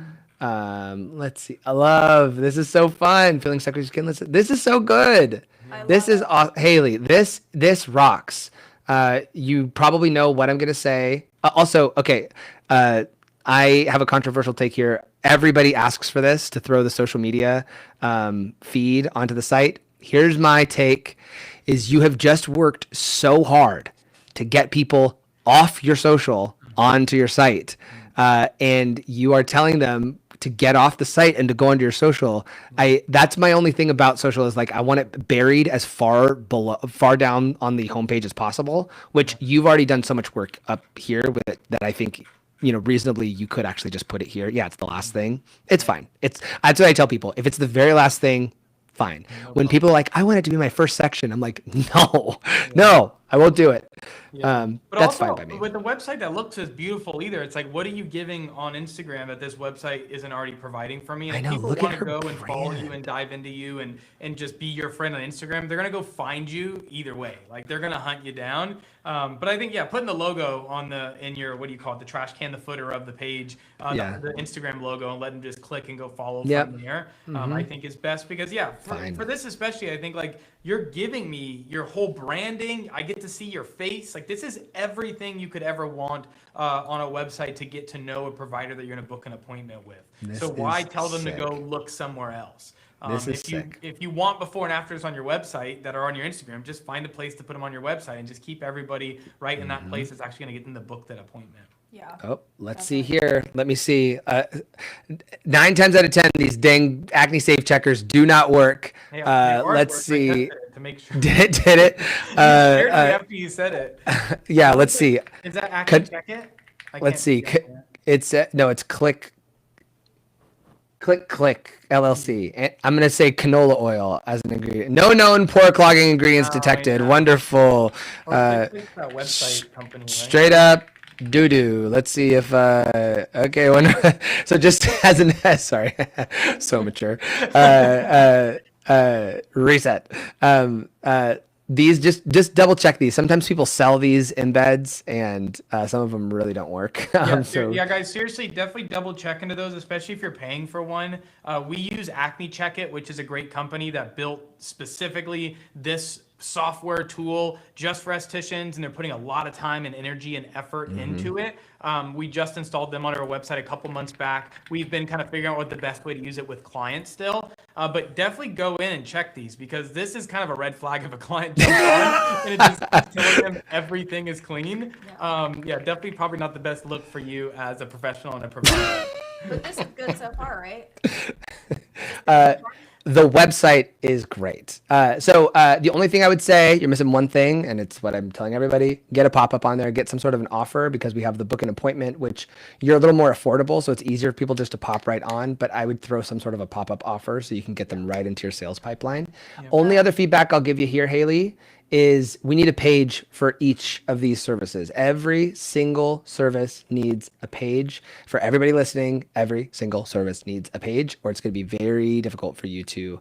Let's see. I love, this is so fun. Feeling stuck with your skin. This is so good. This is Haley. This rocks. You probably know what I'm gonna say. Also, okay. I have a controversial take here. Everybody asks for this to throw the social media feed onto the site. Here's my take: is you have just worked so hard to get people off your social onto your site, and you are telling them to get off the site and to go onto your social. That's my only thing about social, is like I want it buried as far down on the homepage as possible, which you've already done so much work up here with it that I think, reasonably you could actually just put it here. Yeah, it's the last thing. It's fine. That's what I tell people. If it's the very last thing, fine. When people are like, I want it to be my first section, I'm like, no, I won't do it. But That's also, fine by me. with a website that looks as beautiful either, it's like, what are you giving on Instagram that this website isn't already providing for me? And I if know, people look want at to her go and follow you brand. and dive into you and just be your friend on Instagram, they're gonna go find you either way. Like, they're gonna hunt you down. But I think, putting the logo in your, what do you call it, the trash can, the footer of the page, the Instagram logo, and let them just click and go follow from there, I think is best. Because for this especially, I think, like, you're giving me your whole branding. I get to see your face. Like, this is everything you could ever want on a website to get to know a provider that you're going to book an appointment with. So why tell them to go look somewhere else? If you want before and afters on your website that are on your Instagram, just find a place to put them on your website and just keep everybody right in that place that's actually going to get them to book that appointment. Yeah. Oh, let's see here. Let me see. 9 times out of 10, these dang acne safe checkers do not work. Hey, they are Let's working. I see. tested it to make sure. Did it? Scared me after you said it. Yeah, let's see. Is that acne check it? Let's see. It's no, it's click LLC. And I'm gonna say canola oil as an ingredient. No known pore clogging ingredients detected. Yeah. Wonderful. That website company, right? Straight up doo doo. Let's see if okay. So just as an sorry, so mature. Reset. These just double check these. Sometimes people sell these embeds, and some of them really don't work. Guys, seriously, definitely double check into those, especially if you're paying for one. We use Acne Check It, which is a great company that built specifically this software tool just for estheticians, and they're putting a lot of time and energy and effort into it. We just installed them on our website a couple months back. We've been kind of figuring out what the best way to use it with clients still, but definitely go in and check these, because this is kind of a red flag if a client jumps on and it just telling them everything is clean. Definitely probably not the best look for you as a professional and a provider. But this is good so far, right? The website is great. So the only thing I would say, you're missing one thing, and it's what I'm telling everybody: get a pop-up on there, get some sort of an offer, because we have the book an appointment, which you're a little more affordable, so it's easier for people just to pop right on. But I would throw some sort of a pop-up offer so you can get them right into your sales pipeline. Only other feedback I'll give you here, Haley, is we need a page for each of these services. Every single service needs a page. For everybody listening, every single service needs a page, or it's going to be very difficult for you to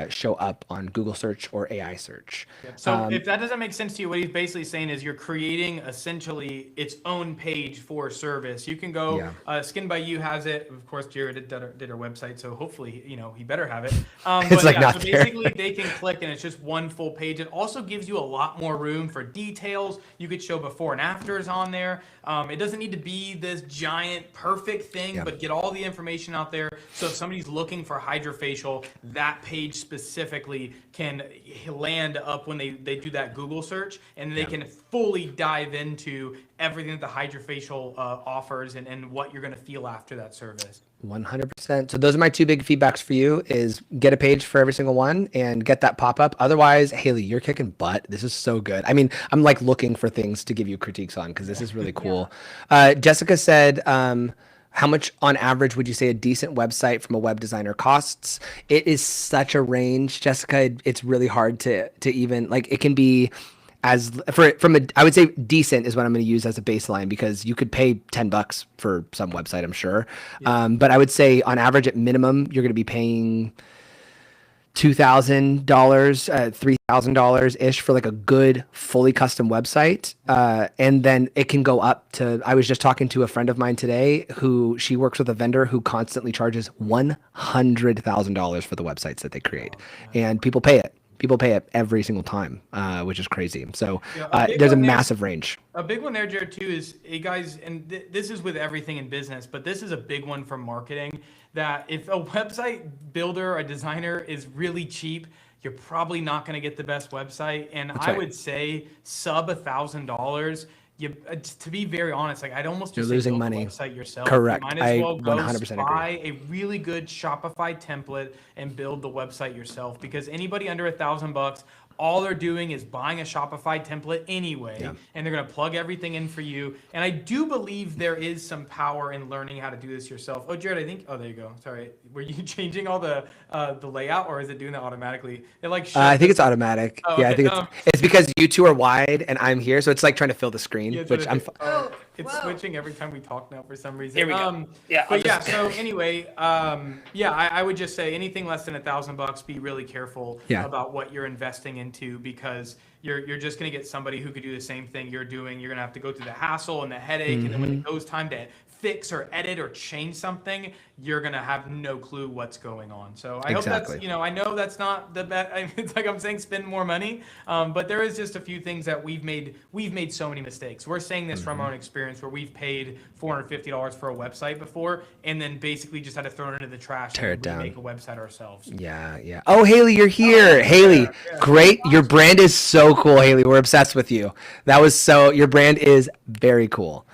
show up on Google search or AI search. So if that doesn't make sense to you, what he's basically saying is you're creating essentially its own page for service. You can go, Skin by You has it. Of course, Jared did our website, so hopefully, he better have it. It's like not there. Basically they can click and it's just one full page. It also gives you a lot more room for details. You could show before and afters on there. It doesn't need to be this giant perfect thing, but get all the information out there. So if somebody's looking for Hydrofacial, that page specifically can land up when they do that Google search, and they can fully dive into everything that the HydraFacial offers and what you're going to feel after that service. 100%. So those are my two big feedbacks for you: is get a page for every single one and get that pop up. Otherwise, Haley, you're kicking butt. This is so good. I mean, I'm like looking for things to give you critiques on because this is really cool. Jessica said, how much on average would you say a decent website from a web designer costs? It is such a range, Jessica. It's really hard to even, like, it can be I would say decent is what I'm going to use as a baseline, because you could pay $10 for some website, I'm sure. But I would say on average, at minimum, you're going to be paying $2,000, $3,000 ish for like a good fully custom website. And then it can go up to, I was just talking to a friend of mine today who she works with a vendor who constantly charges $100,000 for the websites that they create, and people pay it. People pay it every single time, which is crazy. So there's a massive range. A big one there, Jared, too, is, hey guys, and this is with everything in business, but this is a big one for marketing, that if a website builder, a designer is really cheap, you're probably not going to get the best website. And I would say sub $1,000. To be very honest, like, I'd almost just You're losing build money. the website yourself. Correct. You might as well I go 100% buy a really good Shopify template and build the website yourself, because anybody under $1,000, all they're doing is buying a Shopify template anyway, and they're going to plug everything in for you. And I do believe there is some power in learning how to do this yourself. Oh, Jared, I think, there you go. Sorry. Were you changing all the layout, or is it doing that automatically? I think it's automatic. Oh, yeah, I okay. think it's because you two are wide and I'm here. So it's like trying to fill the screen, which I'm it's switching every time we talk now for some reason. Here we go. So anyway, I would just say anything less than $1,000, be really careful about what you're investing into, because you're just going to get somebody who could do the same thing you're doing. You're going to have to go through the hassle and the headache, and then when it goes time to fix or edit or change something, you're going to have no clue what's going on. So I hope that's, I know that's not the best. It's like I'm saying spend more money, but there is just a few things that we've made so many mistakes. We're saying this from our own experience, where we've paid $450 for a website before, and then basically just had to throw it into the trash, tear it and down, make a website ourselves. Yeah. Oh, Haley, you're here. Haley, great. Your brand is so cool, Haley. We're obsessed with you. Your brand is very cool.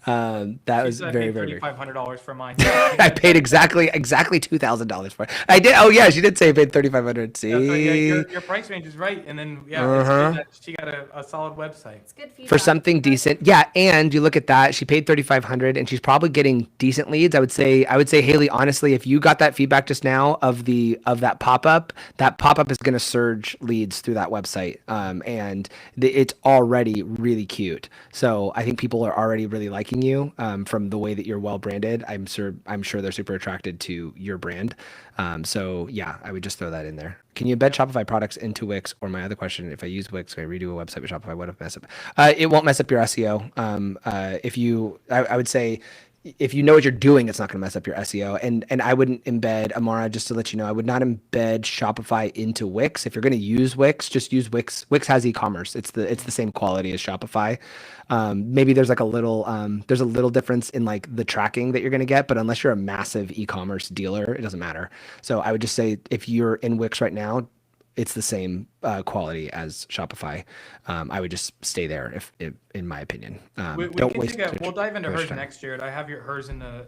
That was very, very $3,500 for mine. I paid exactly $2,000 for it. I did. Oh yeah, she did say I paid $3,500. See, your price range is right, and then it's good that she got a solid website. It's good feedback. For something decent. Yeah, and you look at that, she paid $3,500, and she's probably getting decent leads. I would say, Haley, honestly, if you got that feedback just now of that pop-up is going to surge leads through that website, and it's already really cute. So I think people are already really liking you from the way that you're well branded. I'm sure they're super attracted to your brand. So yeah, I would just throw that in there. Can you embed Shopify products into Wix? Or my other question, if I use Wix, can I redo a website with Shopify? What if I mess up? It won't mess up your SEO. I would say, if you know what you're doing, it's not going to mess up your SEO. And I wouldn't embed, Amara, just to let you know, I would not embed Shopify into Wix. If you're going to use Wix, just use Wix. Wix has e-commerce. It's the same quality as Shopify. Maybe there's like a little difference in like the tracking that you're going to get, but unless you're a massive e-commerce dealer, it doesn't matter. So I would just say, if you're in Wix right now, it's the same quality as Shopify. I would just stay there, if in my opinion. We'll dive into hers next, Jared. I have hers in the.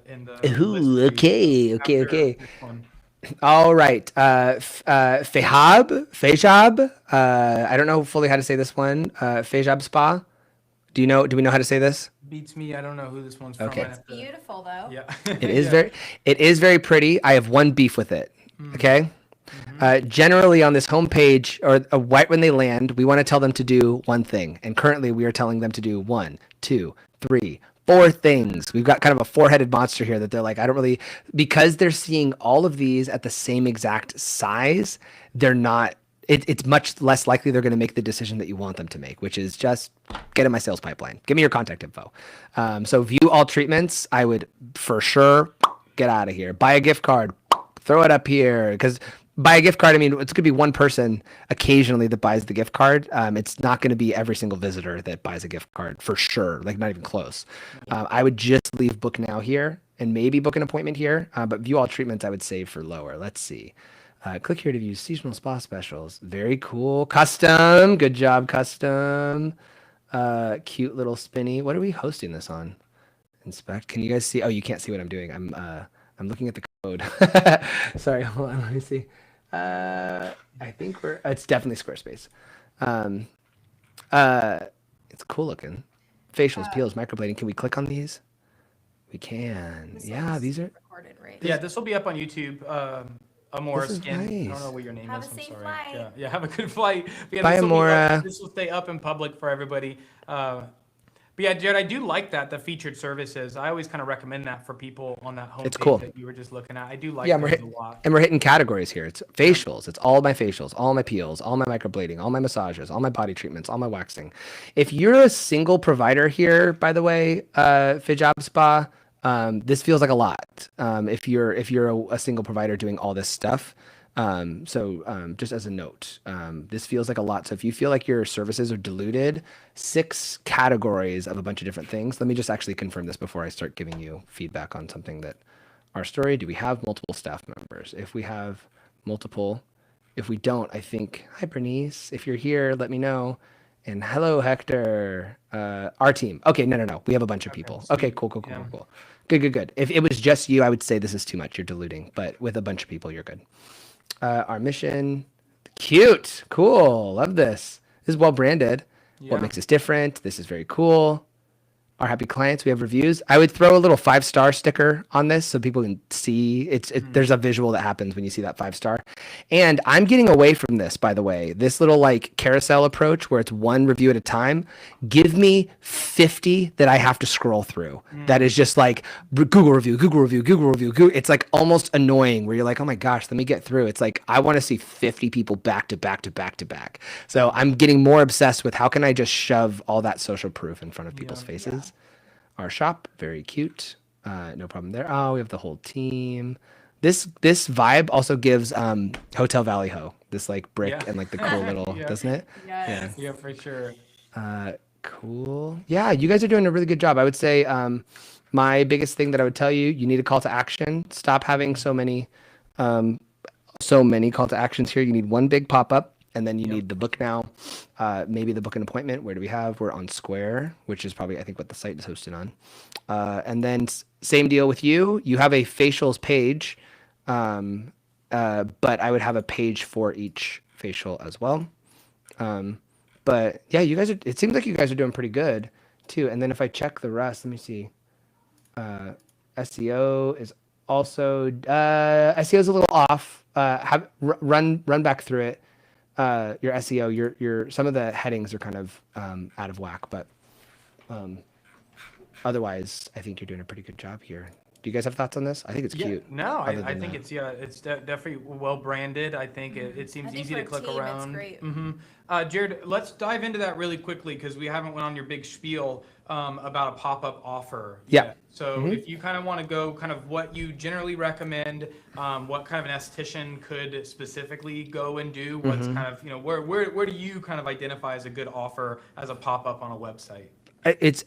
Ooh, okay. All right. Fejab. I don't know fully how to say this one. Fejab Spa. Do we know how to say this? Beats me. I don't know who this one's from. Okay. It's beautiful though. Yeah. It is very pretty. I have one beef with it. Okay. Generally on this homepage, or right when they land, we want to tell them to do one thing. And currently we are telling them to do 1, 2, 3, 4 things. We've got kind of a 4-headed monster here that they're like, because they're seeing all of these at the same exact size, they're not, it's much less likely they're going to make the decision that you want them to make, which is just get in my sales pipeline. Give me your contact info. So view all treatments. I would for sure get out of here. Buy a gift card, throw it up here, because buy a gift card, I mean, it's going to be one person occasionally that buys the gift card. It's not going to be every single visitor that buys a gift card for sure, like not even close. I would just leave book now here and maybe book an appointment here, but view all treatments I would save for lower. Let's see. Click here to view seasonal spa specials. Very cool. Custom. Good job, custom. Cute little spinny. What are we hosting this on? Inspect. Can you guys see? Oh, you can't see what I'm doing. I'm looking at the code. Sorry, hold on. Let me see. I think it's definitely Squarespace. Um, it's cool looking. Facials, peels, microblading. Can we click on these? We can. This Yeah, one's these are. recorded, right? Yeah, this will be up on YouTube. Amora This is Skin. I don't nice. know what your name Have is. a I'm safe sorry. flight. Yeah, have a good flight. But yeah, Bye, this will be up- Amora. This will stay up in public for everybody. But yeah, Jared, I do like that, the featured services. I always kind of recommend that for people on that homepage It's cool. that you were just looking at. I do like Yeah, those a lot. and we're hitting categories here. It's facials. It's all my facials, all my peels, all my microblading, all my massages, all my body treatments, all my waxing. If you're a single provider here, by the way, Fidjob Spa, this feels like a lot. If you're a single provider doing all this stuff. Just as a note, this feels like a lot. So if you feel like your services are diluted, 6 categories of a bunch of different things. Let me just actually confirm this before I start giving you feedback on something that our story. Do we have multiple staff members? If we have multiple, if we don't, I think, hi Bernice, if you're here, let me know. And hello, Hector, our team. Okay, no. We have a bunch of people. Okay, cool. Yeah. Good. If it was just you, I would say this is too much. You're diluting, but with a bunch of people, you're good. Our mission, cute, cool, love this. This is well branded. Yeah. What makes us different? This is very cool. Our happy clients, we have reviews. I would throw a little 5-star sticker on this so people can see. There's a visual that happens when you see that 5-star. And I'm getting away from this, by the way. This little like carousel approach where it's one review at a time. Give me 50 that I have to scroll through. That is just like Google review. It's like almost annoying where you're like, oh my gosh, let me get through. It's like I want to see 50 people back to back. So I'm getting more obsessed with how can I just shove all that social proof in front of people's faces. Our shop, very cute. No problem there. Oh, we have the whole team. This vibe also gives Hotel Valley Ho. This like brick Yeah. and like the cool little, Yeah. doesn't it? Yes. Yeah, for sure. Cool. Yeah, you guys are doing a really good job. I would say my biggest thing that I would tell you, you need a call to action. Stop having so many call to actions here. You need one big pop-up. And then you need the book now, maybe the book an appointment. Where do we have? We're on Square, which is probably, I think, what the site is hosted on. And then same deal with you. You have a facials page, but I would have a page for each facial as well. But yeah, you guys it seems like you guys are doing pretty good too. And then if I check the rest, let me see. SEO is also, SEO is a little off. Run back through it. Your SEO, your some of the headings are kind of out of whack, but otherwise, I think you're doing a pretty good job here. Do you guys have thoughts on this? I think it's cute. No, I other than think that. it's definitely well branded. I think it seems I think easy for to a click team, it's around. great. Jared, let's dive into that really quickly because we haven't went on your big spiel about a pop-up offer. Yeah. yet. So if you kind of want to go kind of what you generally recommend, what kind of an esthetician could specifically go and do, what's kind of, where do you kind of identify as a good offer as a pop-up on a website? It's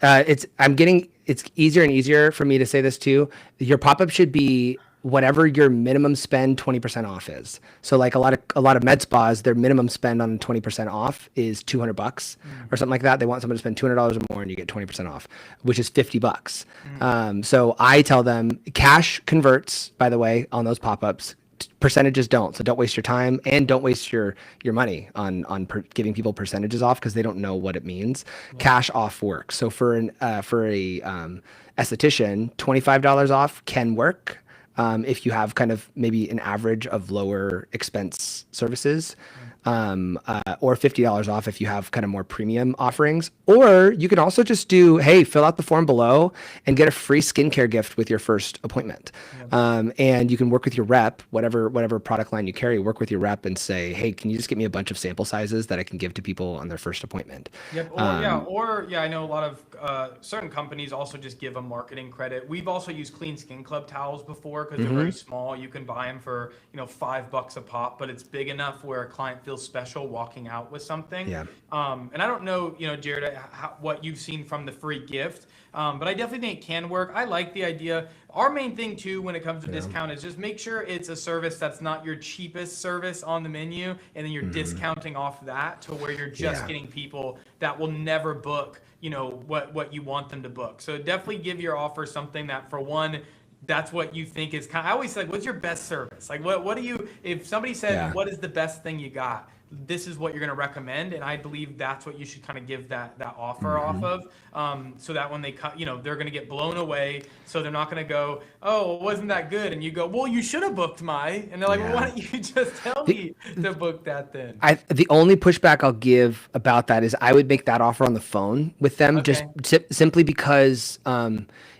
easier and easier for me to say this too. Your pop-up should be whatever your minimum spend 20% off is. So like a lot of med spas, their minimum spend on 20% off is $200 or something like that. They want someone to spend $200 or more and you get 20% off, which is $50. So I tell them cash converts, by the way, on those pop-ups. Percentages don't. So don't waste your time and don't waste your on giving people percentages off because they don't know what it means. Cash off works. So for a esthetician, $25 off can work. If you have kind of maybe an average of lower expense services, or $50 off if you have kind of more premium offerings. Or you can also just do, hey, fill out the form below and get a free skincare gift with your first appointment. And you can work with your rep, whatever product line you carry, work with your rep and say, hey, can you just get me a bunch of sample sizes that I can give to people on their first appointment? Yep. Or I know a lot of certain companies also just give a marketing credit. We've also used Clean Skin Club towels before because they're very small. You can buy them for $5 a pop, but it's big enough where a client feels feel special walking out with something. Yeah. And I don't know, Jared, what you've seen from the free gift, but I definitely think it can work. I like the idea. Our main thing too, when it comes to discount, is just make sure it's a service that's not your cheapest service on the menu, and then you're discounting off that to where you're just getting people that will never book, what you want them to book. So definitely give your offer something that, for one, that's what you think is I always say, like, what's your best service? Like, what do you, if somebody said, what is the best thing you got? This is what you're going to recommend. And I believe that's what you should kind of give that offer off of. So that when they cut, they're going to get blown away. So they're not going to go, oh, it wasn't that good. And you go, well, you should have booked my, and they're like, well, why don't you just tell me to book that then? The only pushback I'll give about that is I would make that offer on the phone with them, just simply because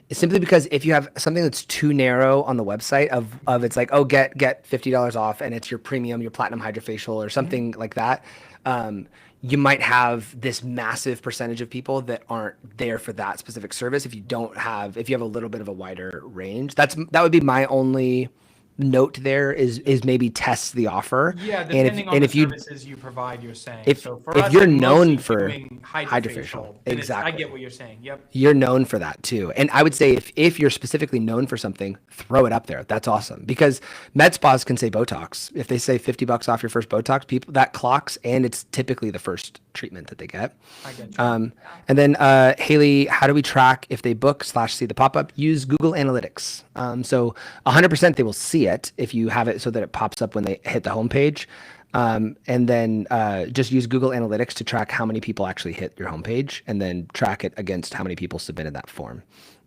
if you have something that's too narrow on the website of it's like, oh, get $50 off and it's your premium, your platinum hydrofacial or something like that, you might have this massive percentage of people that aren't there for that specific service if you have a little bit of a wider range. That would be my only note there is maybe test the offer. Yeah, depending on the services you provide, you're saying. So for us, you're known for hydrofacial, exactly. I get what you're saying. Yep. You're known for that too. And I would say if you're specifically known for something, throw it up there. That's awesome, because med spas can say Botox. If they say $50 off your first Botox, people that clocks, and it's typically the first treatment that they get. I get you. And then Haley, how do we track if they book / see the pop-up? Use Google Analytics. So 100% they will see it if you have it so that it pops up when they hit the homepage. And then just use Google Analytics to track how many people actually hit your homepage, and then track it against how many people submitted that form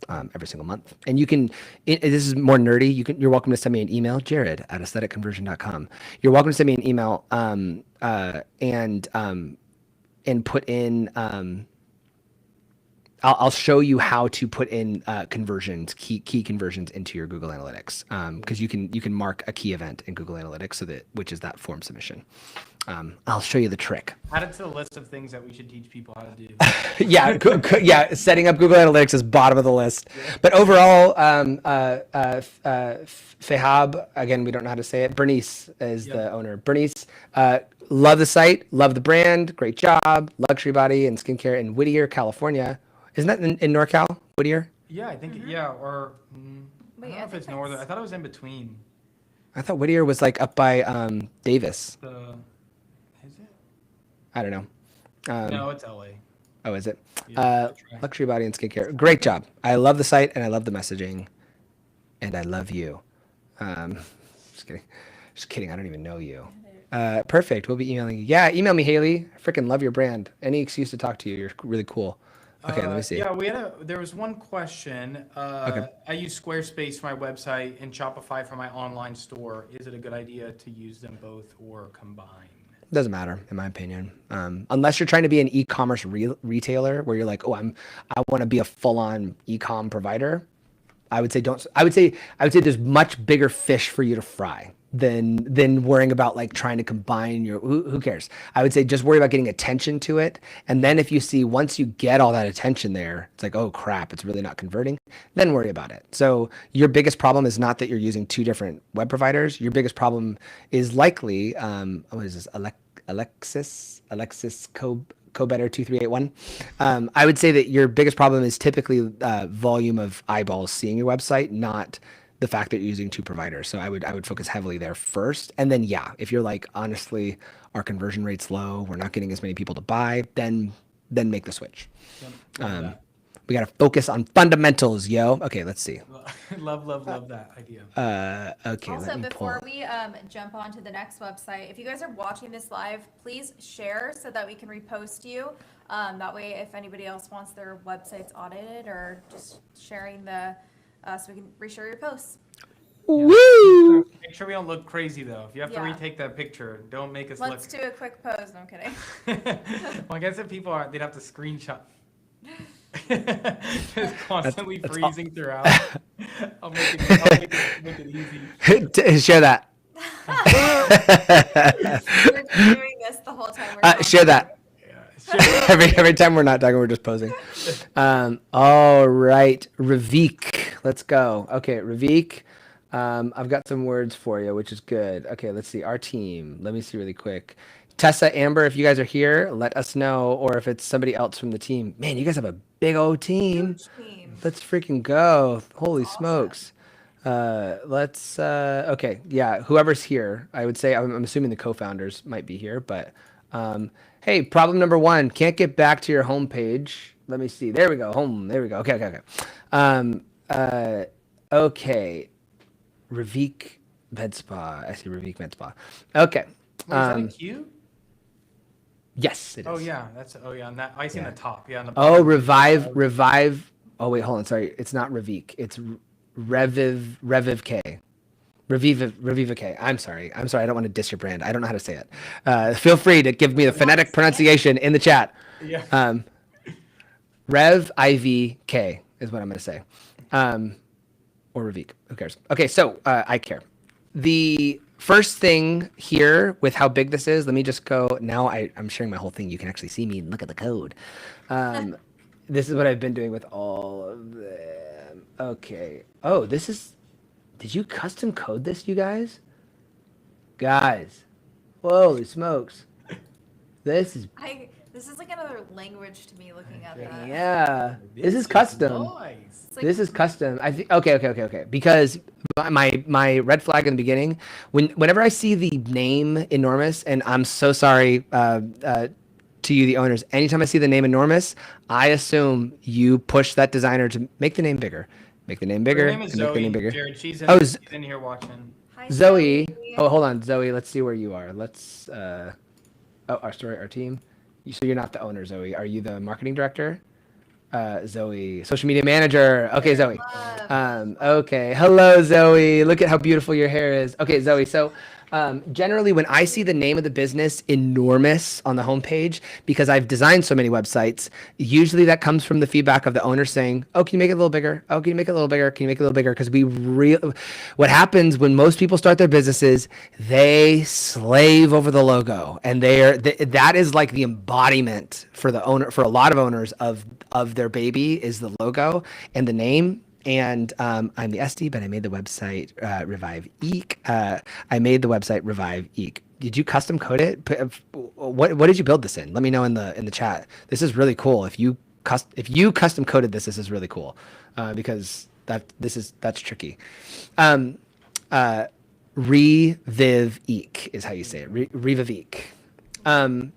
every single month. And you can, this is more nerdy, you're welcome to send me an email, jared@aestheticconversion.com. You're welcome to send me an email and put in, I'll show you how to put in conversions, key conversions into your Google Analytics, because you can mark a key event in Google Analytics, which is that form submission. I'll show you the trick. Add it to the list of things that we should teach people how to do. Yeah, setting up Google Analytics is bottom of the list. Yeah. But overall, Fahab, again, we don't know how to say it. Bernice is the owner. Bernice, love the site, love the brand, great job. Luxury Body and Skincare in Whittier, California. Isn't that in NorCal, Whittier? Yeah, I think, or I don't know if it's northern. I thought it was in between. I thought Whittier was like up by Davis. Is it? I don't know. No, it's LA. Oh, is it? Yeah, Luxury Body and Skincare. Great job. I love the site and I love the messaging. And I love you. Just kidding. Just kidding. I don't even know you. Perfect. We'll be emailing you. Yeah, email me, Haley. I freaking love your brand. Any excuse to talk to you. You're really cool. Okay, let me see. Yeah, there was one question. I use Squarespace for my website and Shopify for my online store. Is it a good idea to use them both or combine? Doesn't matter, in my opinion. Unless you're trying to be an e-commerce retailer where you're like, oh, I want to be a full-on e-com provider. I would say there's much bigger fish for you to fry than worrying about like trying to combine your, who cares? I would say just worry about getting attention to it. And then if you see, once you get all that attention there, it's like, oh crap, it's really not converting, then worry about it. So your biggest problem is not that you're using two different web providers. Your biggest problem is likely, what is this? Alexis CoBetter 2381. I would say that your biggest problem is typically volume of eyeballs seeing your website, not the fact that you're using two providers. So I would focus heavily there first. And then, if you're like, honestly, our conversion rate's low, we're not getting as many people to buy, then make the switch. Yep, we got to focus on fundamentals, yo. Okay, let's see. Love that idea. Okay. Also, before we jump on to the next website, if you guys are watching this live, please share so that we can repost you. That way, if anybody else wants their websites audited, or just sharing so we can reshare your posts. Woo! Make sure we don't look crazy though. If you have to retake that picture, don't make us Let's do a quick pose. No, I'm kidding. Well, I guess if people they'd have to screenshot. Just constantly freezing throughout. I'll make it easy. Share that. We're doing this the whole time. Share that. Every time we're not talking, we're just posing. All right, Ravik, let's go. Okay, Ravik, I've got some words for you, which is good. Okay, let's see. Our team. Let me see really quick. Tessa, Amber, if you guys are here, let us know, or if it's somebody else from the team. Man, you guys have a big old team. Huge team. Let's freaking go. Holy Awesome. smokes. Okay. Yeah. Whoever's here, I would say, I'm assuming the co-founders might be here, but, hey, problem number one, can't get back to your homepage. Let me see. There we go. Home. There we go. Okay. Okay. Ravik Med Spa. I see Ravik Med Spa. Okay. Wait, is that a Q? Yes, it is. Oh yeah, on that. I see on the top. Yeah, on the Oh, bottom. revive. Oh wait, hold on. Sorry, it's not Ravik. It's Reviv K. Reviva K. I'm sorry. I don't want to diss your brand. I don't know how to say it. Feel free to give me the phonetic pronunciation in the chat. Yeah. Rev IV K is what I'm going to say. Or Ravik. Who cares? Okay, so I care. The first thing here with how big this is, let me just go. Now I'm sharing my whole thing. You can actually see me and look at the code. This is what I've been doing with all of them. Okay. Oh, did you custom code this, you guys? Guys, holy smokes. This is like another language to me looking at that. Yeah, this is custom. Nice. It's like, This is custom. I think okay. Because my red flag in the beginning, whenever I see the name Enormous, and I'm so sorry to you, the owners. Anytime I see the name Enormous, I assume you push that designer to make the name bigger, make the name bigger, Her name is and make the Zoe. name bigger. Jared, she's Oh, in here watching. hi, Zoe. Oh, hold on, Zoe. Let's see where you are. Let's. Our team. So you're not the owner, Zoe. Are you the marketing director? Zoe, social media manager. Okay, Zoe. Okay. Hello, Zoe. Look at how beautiful your hair is. Okay, Zoe. So generally when I see the name of the business Enormous on the homepage, because I've designed so many websites, usually that comes from the feedback of the owner saying, oh, can you make it a little bigger? Oh, can you make it a little bigger? Can you make it a little bigger? Because what happens when most people start their businesses, they slave over the logo, and that is like the embodiment for the owner, for a lot of owners of their baby is the logo and the name. And I'm the SD, but I made the website Revive Eek. I made the website Revive Eek. Did you custom code it? What did you build this in? Let me know in the chat. This is really cool. If you custom coded this is really cool because that's tricky. Reviv Eek is how you say it. Reviv Eek.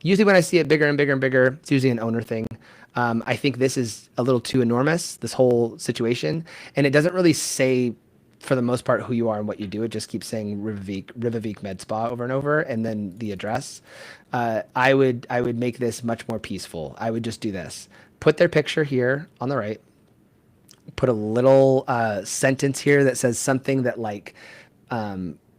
Usually when I see it bigger and bigger and bigger, it's usually an owner thing. I think this is a little too enormous, this whole situation, and it doesn't really say, for the most part, who you are and what you do. It just keeps saying Rivavik Med Spa over and over, and then the address. I would make this much more peaceful. I would just do this. Put their picture here on the right. Put a little sentence here that says something that like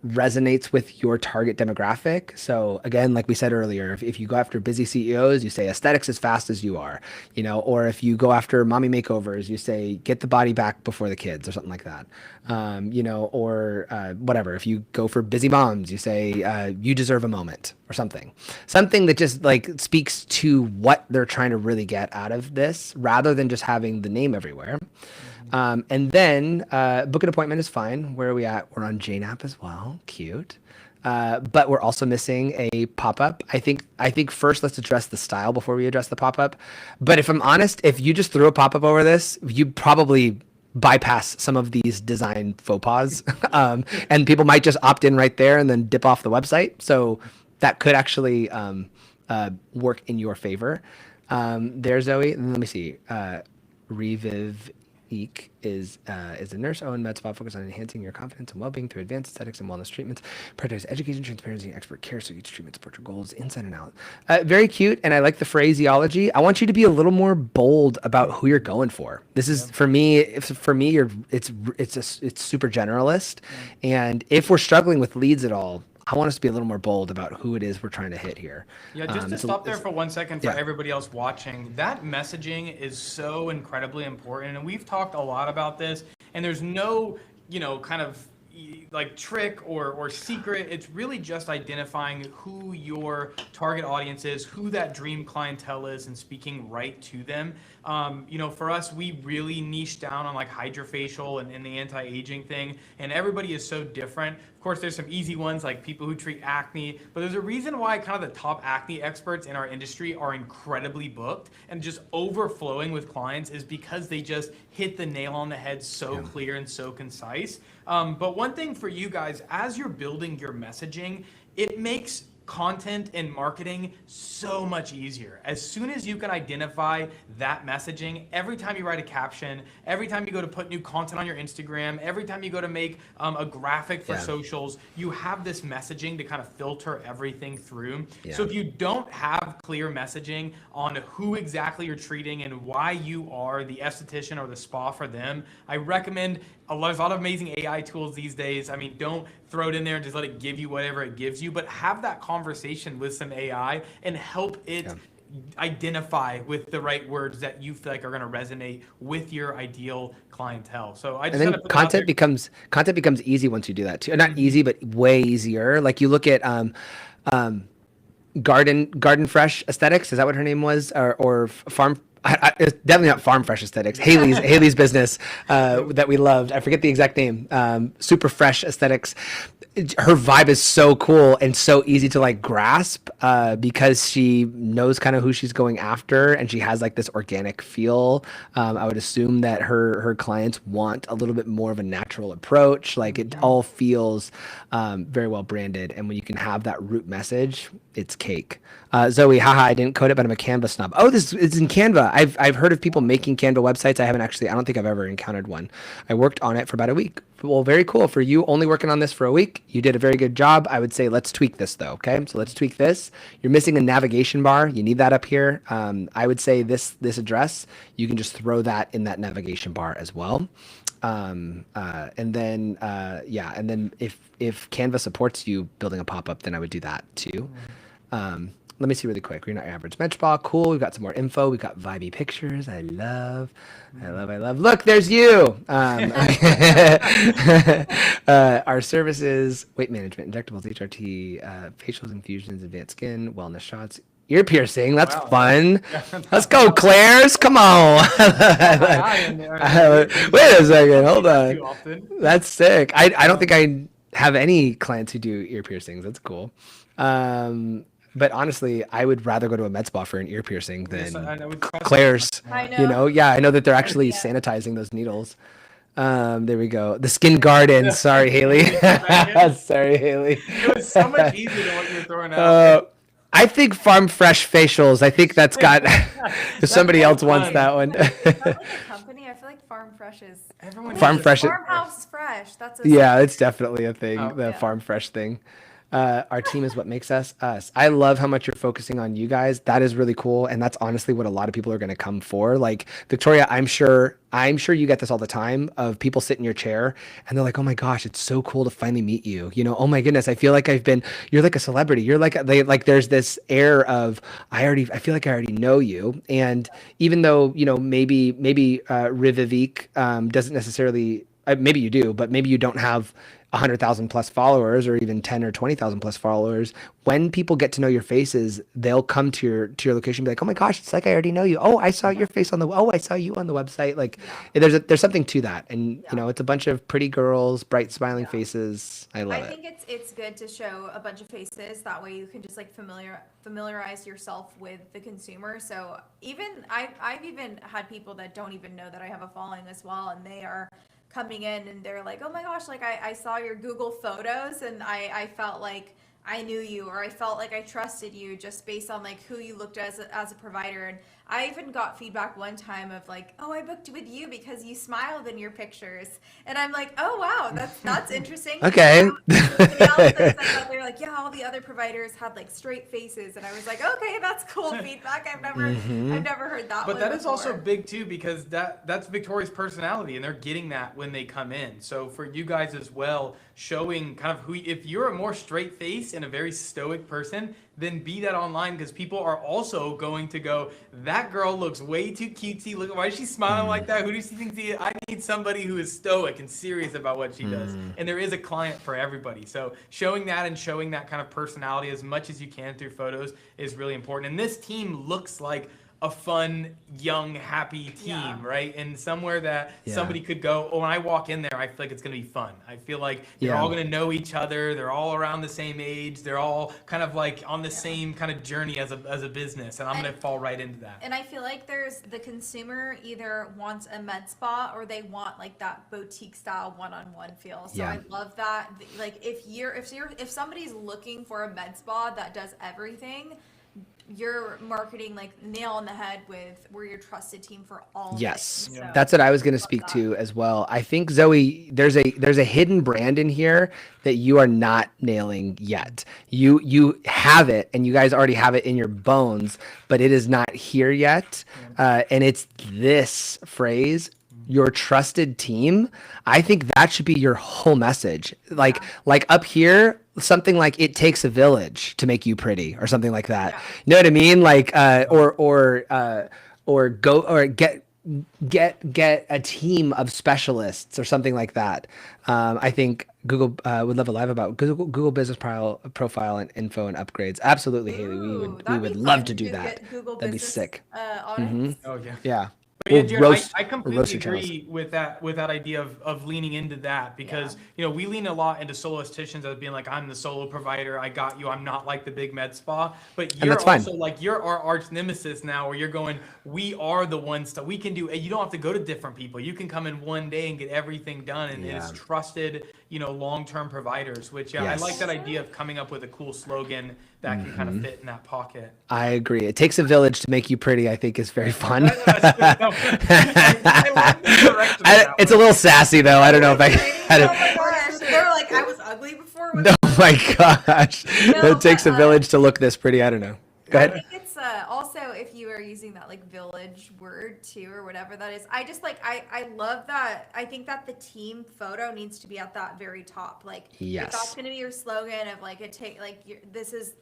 resonates with your target demographic. So again, like we said earlier, if you go after busy CEOs, you say aesthetics as fast as you are, or if you go after mommy makeovers, you say get the body back before the kids or something like that. Or whatever. If you go for busy moms, you say you deserve a moment or something that just like speaks to what they're trying to really get out of this rather than just having the name everywhere. And then book an appointment is fine. Where are we at? We're on JNAP as well. Cute. But we're also missing a pop-up. I think first let's address the style before we address the pop-up. But if I'm honest, if you just threw a pop-up over this, you probably bypass some of these design faux pas. And people might just opt in right there and then dip off the website. So that could actually work in your favor. There, Zoe. And let me see. Reviv Eek is a nurse-owned med spa focused on enhancing your confidence and well-being through advanced aesthetics and wellness treatments. Prioritize education, transparency, and expert care so each treatment supports your goals inside and out. Very cute, and I like the phraseology. I want you to be a little more bold about who you're going for. This is for me. It's super generalist, and if we're struggling with leads at all, I want us to be a little more bold about who it is we're trying to hit here. Yeah, just to stop there for 1 second for everybody else watching, that messaging is so incredibly important. And we've talked a lot about this, and there's no, kind of like trick or secret. It's really just identifying who your target audience is, who that dream clientele is, and speaking right to them. For us, we really niche down on like hydrofacial and the anti-aging thing, and everybody is so different. Of course, there's some easy ones like people who treat acne, but there's a reason why kind of the top acne experts in our industry are incredibly booked and just overflowing with clients is because they just hit the nail on the head so clear and so concise. But one thing for you guys, as you're building your messaging, it makes content and marketing so much easier. As soon as you can identify that messaging, every time you write a caption, every time you go to put new content on your Instagram, every time you go to make a graphic for socials, you have this messaging to kind of filter everything through. So if you don't have clear messaging on who exactly you're treating and why you are the esthetician or the spa for them, I recommend there's a lot of amazing AI tools these days. I mean, don't throw it in there and just let it give you whatever it gives you, but have that conversation with some AI and help it identify with the right words that you feel like are going to resonate with your ideal clientele. So I just and then content becomes easy once you do that too. Not easy, but way easier. Like you look at Garden Fresh Aesthetics. Is that what her name was? Or Farm? It's definitely not Farm Fresh Aesthetics. Haley's business that we loved. I forget the exact name. Super Fresh Aesthetics. Her vibe is so cool and so easy to like grasp because she knows kind of who she's going after and she has like this organic feel. I would assume that her clients want a little bit more of a natural approach. Like it all feels very well branded, and when you can have that root message, it's cake. Zoe, haha, I didn't code it, but I'm a Canva snob. Oh, this is in Canva. I've heard of people making Canva websites. I don't think I've ever encountered one. I worked on it for about a week. Well, very cool. For you only working on this for a week, you did a very good job. I would say let's tweak this though, okay? So let's tweak this. You're missing a navigation bar. You need that up here. I would say this address, you can just throw that in that navigation bar as well. And then if Canva supports you building a pop-up, then I would do that too. Let me see really quick. We're not your average med spa. Cool. We've got some more info. We've got vibey pictures. I love. Look, there's you. Our services: weight management, injectables, HRT, facials, infusions, advanced skin, wellness shots, ear piercing. That's fun. Let's go, Claire's. Come on. Wait a second. Hold on. That's sick. I don't think I have any clients who do ear piercings. That's cool. But honestly, I would rather go to a med spa for an ear piercing than Claire's. I know. You know, I know that they're actually sanitizing those needles. There we go. The Skin Garden. Sorry, Haley. Sorry, Haley. It was so much easier than what you were throwing out. I think Farm Fresh Facials. I think that's got. If somebody else wants that one. Is that like a company? I feel like Farm Fresh is. Farmhouse Fresh. That's a it's definitely a thing. Farm Fresh thing. Our team is what makes us us. I love how much you're focusing on you guys. That is really cool, and that's honestly what a lot of people are going to come for. Like Victoria, I'm sure you get this all the time of people sit in your chair and they're like, "Oh my gosh, it's so cool to finally meet you." You know, "Oh my goodness, I feel like you're like a celebrity. You're like there's this air of I feel like I already know you." And even though, you know, maybe Rivivik doesn't necessarily maybe you do, but maybe you don't have 100,000 plus followers or even 10 or 20,000 plus followers. When people get to know your faces, they'll come to your location and be like, "Oh my gosh, it's like I already know you. Oh, I saw your face I saw you on the website." Like there's something to that. And you know, it's a bunch of pretty girls, bright smiling faces. I love it. I think it's good to show a bunch of faces. That way you can just like familiarize yourself with the consumer. So I've even had people that don't even know that I have a following as well, and they are coming in and they're like, "Oh my gosh, like I saw your Google photos and I felt like I knew you, or I felt like I trusted you just based on like who you looked as a provider." And I even got feedback one time of like, "Oh, I booked with you because you smiled in your pictures." And I'm like, "Oh wow, that's interesting." Okay. They're like, "Yeah, all the other providers had like straight faces," and I was like, "Okay, that's cool feedback. I've never heard that." But one that is before. also big too, because that's Victoria's personality, and they're getting that when they come in. So for you guys as well, showing kind of if you're a more straight face and a very stoic person, then be that online, because people are also going to go, "That girl looks way too cutesy. Look, why is she smiling like that? Who does she think she is? I need somebody who is stoic and serious about what she does." And there is a client for everybody. So showing that and showing that kind of personality as much as you can through photos is really important. And this team looks like a fun, young, happy team, Yeah. right? And somewhere that Yeah. somebody could go, oh, when I walk in there, I feel like it's going to be fun. I feel like they're Yeah. all going to know each other. They're all around the same age. They're all kind of like on the same kind of journey as a business. And I'm going to fall right into that. And I feel like there's the consumer either wants a med spa or they want like that boutique style one-on-one feel. So Yeah. I love that. Like if somebody's looking for a med spa that does everything, you're marketing like nail on the head with we're your trusted team for all Yes, things. So that's what I was going to love speak that. to as well. I think Zoe, there's a hidden brand in here that you are not nailing yet. You have it, and you guys already have it in your bones, but it is not here yet. And it's this phrase, your trusted team. I think that should be your whole message. Like up here, something like it takes a village to make you pretty, or something like that. Yeah. You know what I mean? Like or go or get a team of specialists or something like that. I think Google would love a live about Google business profile and info and upgrades. Absolutely, Haley. We Ooh, would that'd be love fun to do get that. Google That'd be business, sick. audits. Oh, yeah. Yeah. But yeah, We'll Jared, roast- I we'll completely roast your channels. agree with that idea of leaning into that, because we lean a lot into solo estheticians as being like, I'm the solo provider, I got you, I'm not like the big med spa. But you're that's fine. also like, you're our arch nemesis now, where you're going, we are the ones that we can do. You don't have to go to different people. You can come in one day and get everything done, and it's Yeah. trusted, long-term providers. Which I Yes. like that idea of coming up with a cool slogan that can kind of fit in that pocket. I agree. It takes a village to make you pretty. I think is very fun. I love the direction of that It's a one. little sassy though. I don't know if I. I Oh don't, my gosh, they were like, I was ugly before. oh my gosh! No, It takes a but, village to look this pretty. I don't know. Go I ahead. think it's also if you are using that like village word too or whatever that is. I just like I love that. I think that the team photo needs to be at that very top. Like Yes. if that's gonna be your slogan of like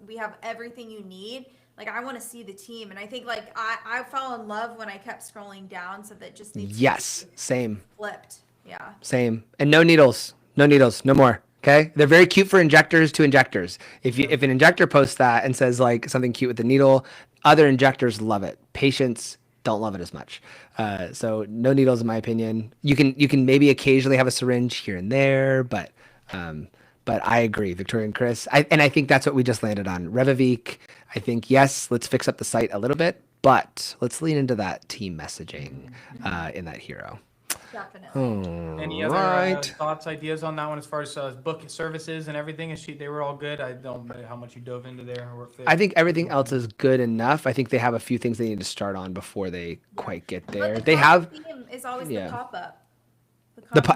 we have everything you need. Like I want to see the team, and I think like I fell in love when I kept scrolling down, so that just needs Yes. to be Same. flipped. Yeah. Same. And no needles. No needles. No more. Okay. They're very cute for injectors to injectors. If an injector posts that and says like something cute with the needle, other injectors love it. Patients don't love it as much. So no needles, in my opinion. You can maybe occasionally have a syringe here and there, but I agree, Victoria and Chris. I think that's what we just landed on. Revivique. I think yes, let's fix up the site a little bit, but let's lean into that team messaging in that hero. Definitely. Any other Right. thoughts, ideas on that one as far as book services and everything? They were all good. I don't know how much you dove into there or if they. I think everything else is good enough. I think they have a few things they need to start on before they quite get But there. the They common have theme is always yeah. the pop up.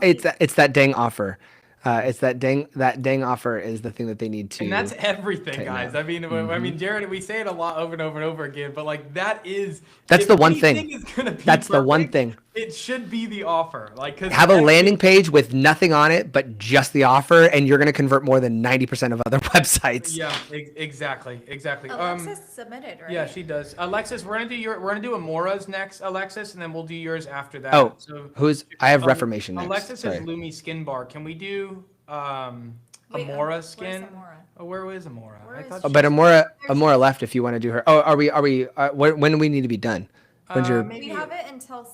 it's that dang offer. It's that dang offer is the thing that they need to. And that's everything, tighten guys. up. I mean, Jared, we say it a lot over and over and over again, but like that is. That's if the one thing. anything is gonna be That's the one perfect, thing. It should be the offer, like because Have a landing page with nothing on it but just the offer, and you're going to convert more than 90% of other websites. Yeah, exactly. Alexis submitted, right? Yeah, she does. Alexis, we're gonna do Amora's next, Alexis, and then we'll do yours after that. Oh, so I have Reformation next. Alexis Sorry. is Lumi Skin Bar. Can we do Wait, Amora where's Skin? Amora? Oh, where is Amora? Where I is thought she? Oh, but Amora left if you want to do her. Oh, are we? When do we need to be done? When's your? maybe- We have it until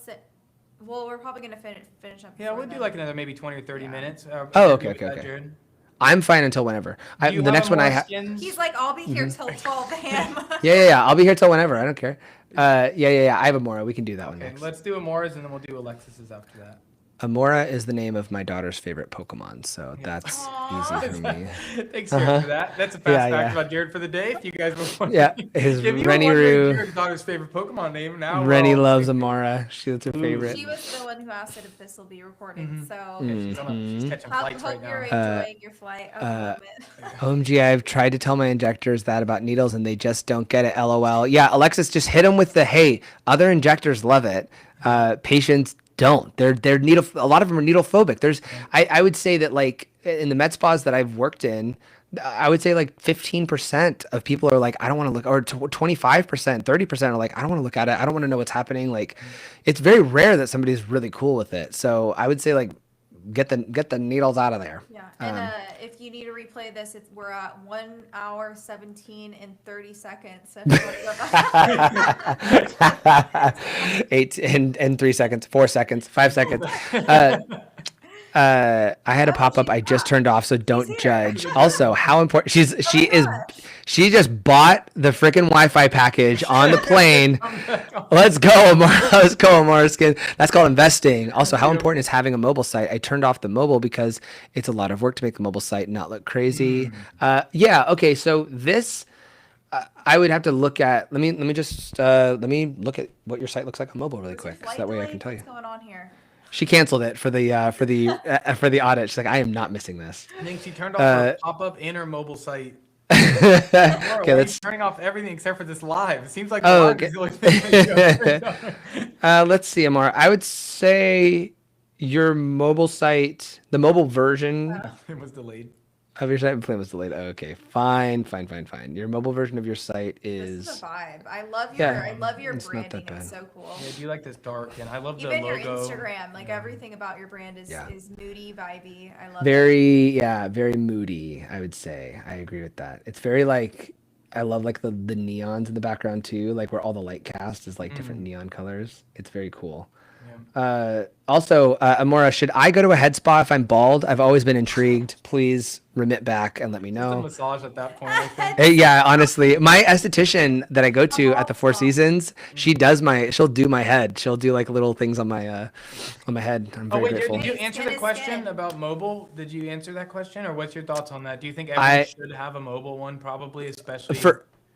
well, we're probably gonna finish up. Yeah, before we'll do then. like another maybe 20 or 30 minutes. Oh, Agree okay, with that, okay. Jared? I'm fine until whenever. Do you The have next one I Amora have. Skins? He's like, I'll be here Mm-hmm. till 12 a.m. Yeah. I'll be here till whenever. I don't care. Yeah. I have Amora. We can do that one Okay, next. let's do Amora's and then we'll do Alexis's after that. Amora is the name of my daughter's favorite Pokemon, so that's Aw. easy for me. Thanks, Jared, for that. That's a fast Yeah, fact yeah. about Jared for the day. If you guys were wondering. Yeah, his If you were Renny wondering Roo. Jared's daughter's favorite Pokemon name, now Rennie well, loves Amora. That's her favorite. She was the one who asked if this will be recorded. Mhm. So She's catching flights hope right you're now. enjoying your flight. Oh, OMG, I've tried to tell my injectors that about needles and they just don't get it. LOL. Yeah, Alexis, just hit them with the hey. Other injectors love it. Patients don't. They're needle. A lot of them are needle phobic. I would say that like in the med spas that I've worked in, I would say like 15% of people are like, I don't want to look, or 25%, 30% are like, I don't want to look at it. I don't want to know what's happening. Like, it's very rare that somebody's really cool with it. So I would say like get the needles out of there. Yeah, and if you need to replay this, we're at 1 hour 17 and 30 seconds. So if you want to go back. 8 and 3 seconds, 4 seconds, 5 seconds. I had a pop up I just turned off, so don't judge. Also, how important she just bought the freaking Wi-Fi package on the plane. Let's go, Amara. Let's go, Amara Skin. That's called investing. Also, how important is having a mobile site? I turned off the mobile because it's a lot of work to make the mobile site not look crazy. Yeah. Okay. So this, I would have to look at. Let me look at what your site looks like on mobile really quick, so that way I can tell you. What's going on here? She canceled it for the audit. She's like, I am not missing this. I think she turned off her pop-up and her mobile site. Okay, let's turning off everything except for this live. It seems like okay. is the only thing Let's see, Amara. I would say your mobile site, the mobile version it was delayed. of your site plan was delayed. Okay, fine. Your mobile version of your site This is is a vibe. I love your it's not that branding. It's bad. so cool. Yeah, do you like this dark? And I love the Even your logo. Instagram, like everything about your brand is moody, vibey. I love it. very moody, I would say. I agree with that. It's very like, I love like the neons in the background too, like where all the light cast is like different neon colors. It's very cool. Also, Amora, should I go to a head spa if I'm bald? I've always been intrigued. Please remit back and let me It's a know. massage at that point. I think. Yeah, honestly, my esthetician that I go to at the Four Seasons, she'll do my head. She'll do like little things on my head. I'm very grateful. Did you answer the question about mobile? Did you answer that question, or what's your thoughts on that? Do you think everyone should have a mobile one, probably, especially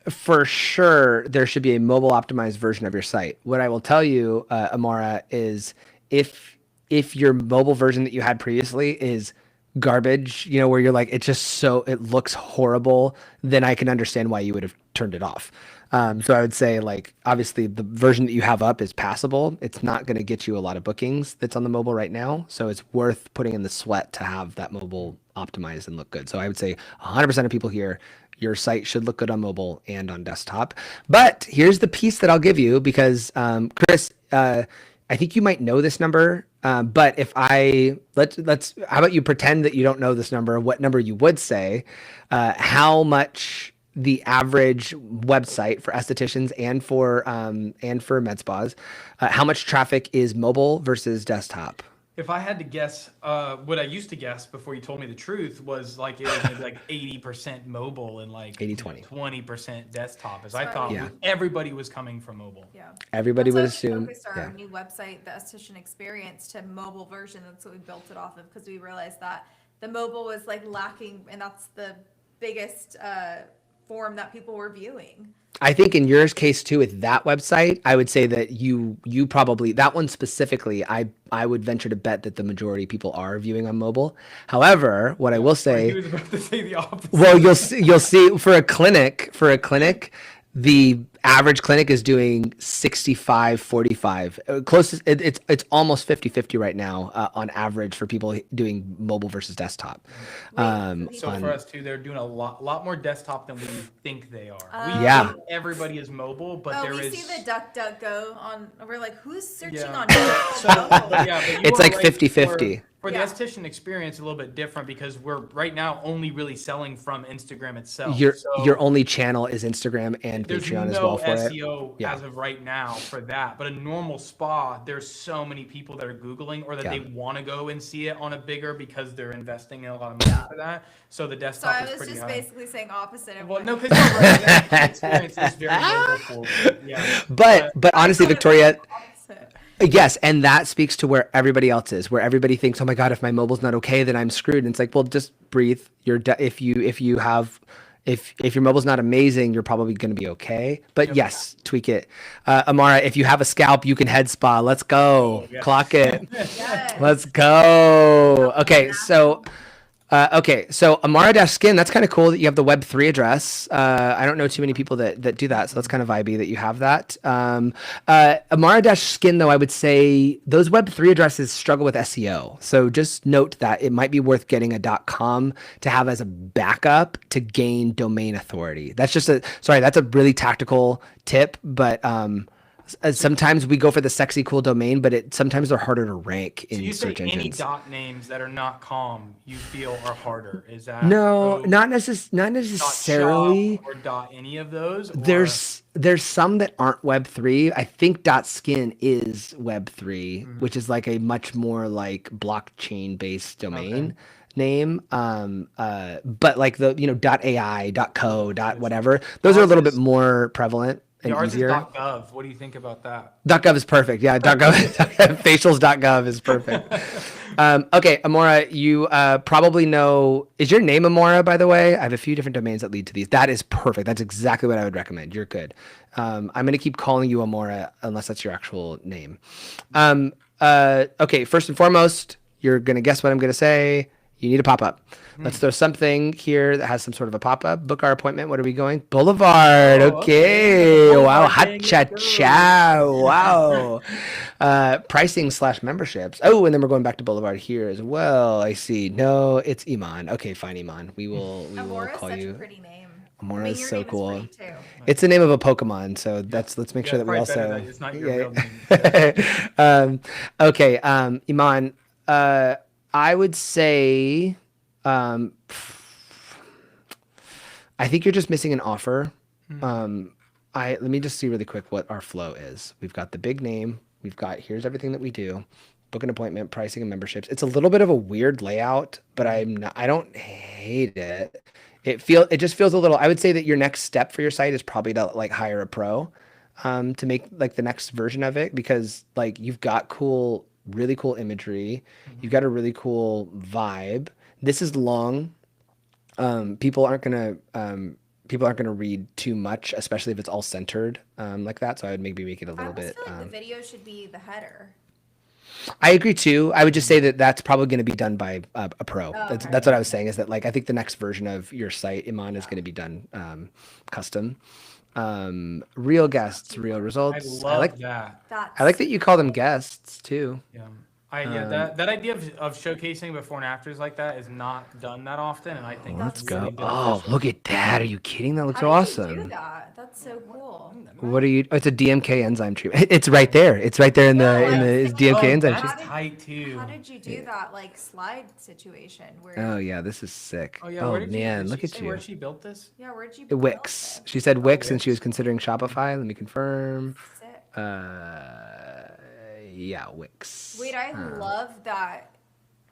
For sure, there should be a mobile optimized version of your site. What I will tell you, Amara, is if your mobile version that you had previously is garbage, where you're like, it looks horrible, then I can understand why you would have turned it off. So I would say, like, obviously the version that you have up is passable. It's not going to get you a lot of bookings that's on the mobile right now. So it's worth putting in the sweat to have that mobile optimized and look good. So I would say 100% of people here, your site should look good on mobile and on desktop. But here's the piece that I'll give you because, Chris, I think you might know this number. But if how about you pretend that you don't know this number, what number you would say, how much the average website for estheticians and for med spas, how much traffic is mobile versus desktop? If I had to guess, what I used to guess before you told me the truth was like it was maybe like 80% mobile and like 80-20. 20% desktop. As I thought Yeah. everybody was coming from mobile. Yeah. Everybody would That's why we assume. focused our new website, the Esthetician Experience, to mobile version. That's what we built it off of because we realized that the mobile was like lacking, and that's the biggest form that people were viewing. I think in your case too, with that website, I would say that you probably, that one specifically, I would venture to bet that the majority of people are viewing on mobile. However, what I will say, He was about to say the opposite. well, you'll see for a clinic, the average clinic is doing 65-45. Close, it's almost 50-50 right now on average for people doing mobile versus desktop. So for us too, they're doing a lot more desktop than we think they are. We Yeah. think everybody is mobile, but there we is. see the DuckDuckGo on. We're like, who's searching Yeah. on So, mobile? but you It's are like right, 50-50. For the Yeah. esthetician experience, a little bit different because we're right now only really selling from Instagram itself. Your only channel is Instagram and There's Patreon no as well for it. SEO Yeah. as of right now for that. But a normal spa, there's so many people that are Googling or that they want to go and see it on a bigger because they're investing in a lot of money for that. So the So desktop I is was pretty just high. basically saying opposite of Well, what no, because you're right. The esthetician experience is very mobile forward. Yeah. But honestly, Victoria, opposite. yes, and that speaks to where everybody else is, where everybody thinks, "Oh my God, if my mobile's not okay, then I'm screwed." And it's like, well, just breathe. If your mobile's not amazing, you're probably going to be okay. But yes, tweak it. Amara, if you have a scalp, you can head spa. Let's go. yeah. Clock it. Yes. Let's go. Okay, so Amara-Skin, that's kind of cool that you have the Web3 address. I don't know too many people that do that, so that's kind of vibey that you have that. Amara-Skin, though, I would say those Web3 addresses struggle with SEO. So just note that it might be worth getting a .com to have as a backup to gain domain authority. That's a really tactical tip, but Sometimes we go for the sexy, cool domain, but sometimes they're harder to rank So in you say search any engines. dot names that are not com you feel are harder? Is that No, so not dot shop necessarily. or dot any of those or There's some that aren't Web3. I think .skin is Web3, which is like a much more like blockchain based okay. domain name. But like the .ai, .co, whatever, those are a Ours little bit is more prevalent yeah, and ours is easier. .gov. What do you think about that? .gov is perfect. Yeah, .gov, facials.gov is perfect. Okay, Amora, you probably know. Is your name Amora, by the way? I have a few different domains that lead to these. That is perfect. That's exactly what I would recommend. You're good. I'm going to keep calling you Amora unless that's your actual name. Okay, first and foremost, you're going to guess what I'm going to say. You need a pop up. Let's throw something here that has some sort of a pop up. Book our appointment. What are we going? Boulevard. Oh, okay. We got the Okay. Wow. Boulevard Hot gang. cha Let's go. cha. Wow. Pricing slash memberships. Oh, and then we're going back to Boulevard here as well. I see. No, it's Iman. Okay, fine, Iman. We will Amora's call such a you. pretty name. I Amora mean, is your so name is cool. pretty too. It's the name of a Pokemon, so let's make Yeah, sure it's that we probably better also that it's not your yeah. real name. Yeah. Okay, Iman, I would say um, I think you're just missing an offer. Let me just see really quick what our flow is. We've got the big name. We've got here's everything that we do. Book an appointment, pricing and memberships. It's a little bit of a weird layout, but I don't hate it. It just feels a little. I would say that your next step for your site is probably to like hire a pro to make like the next version of it because like you've got really cool imagery. You've got a really cool vibe. This is long. People aren't gonna read too much, especially if it's all centered like that. So I would maybe make it a I little almost bit. feel like the video should be the header. I agree too. I would just say that that's probably going to be done by a pro. Oh, That's okay. that's what I was saying is that like I think the next version of your site, Iman, is going to be done custom. Real guests, real I results. love that. I like That's that you call them guests too. Yeah. That idea of showcasing before and afters like that is not done that often, and I think Let's it's That's really go. so Oh, beneficial. look at that. Are you kidding? That looks how did you do awesome. that? That's so cool. What are you? Oh, it's a DMK enzyme treatment. It's right there. It's right there in No, the I'm is saying, DMK Oh, enzyme that's treatment. tight too. how did you do that like slide situation where Oh yeah, this is sick. Oh yeah, Oh where did man, did look she at say you. where she built this? yeah, where'd you build Wix. this? She said Wix and she was Wix. considering Shopify. Let me confirm. Sick. Yeah, Wix. Wait, I love that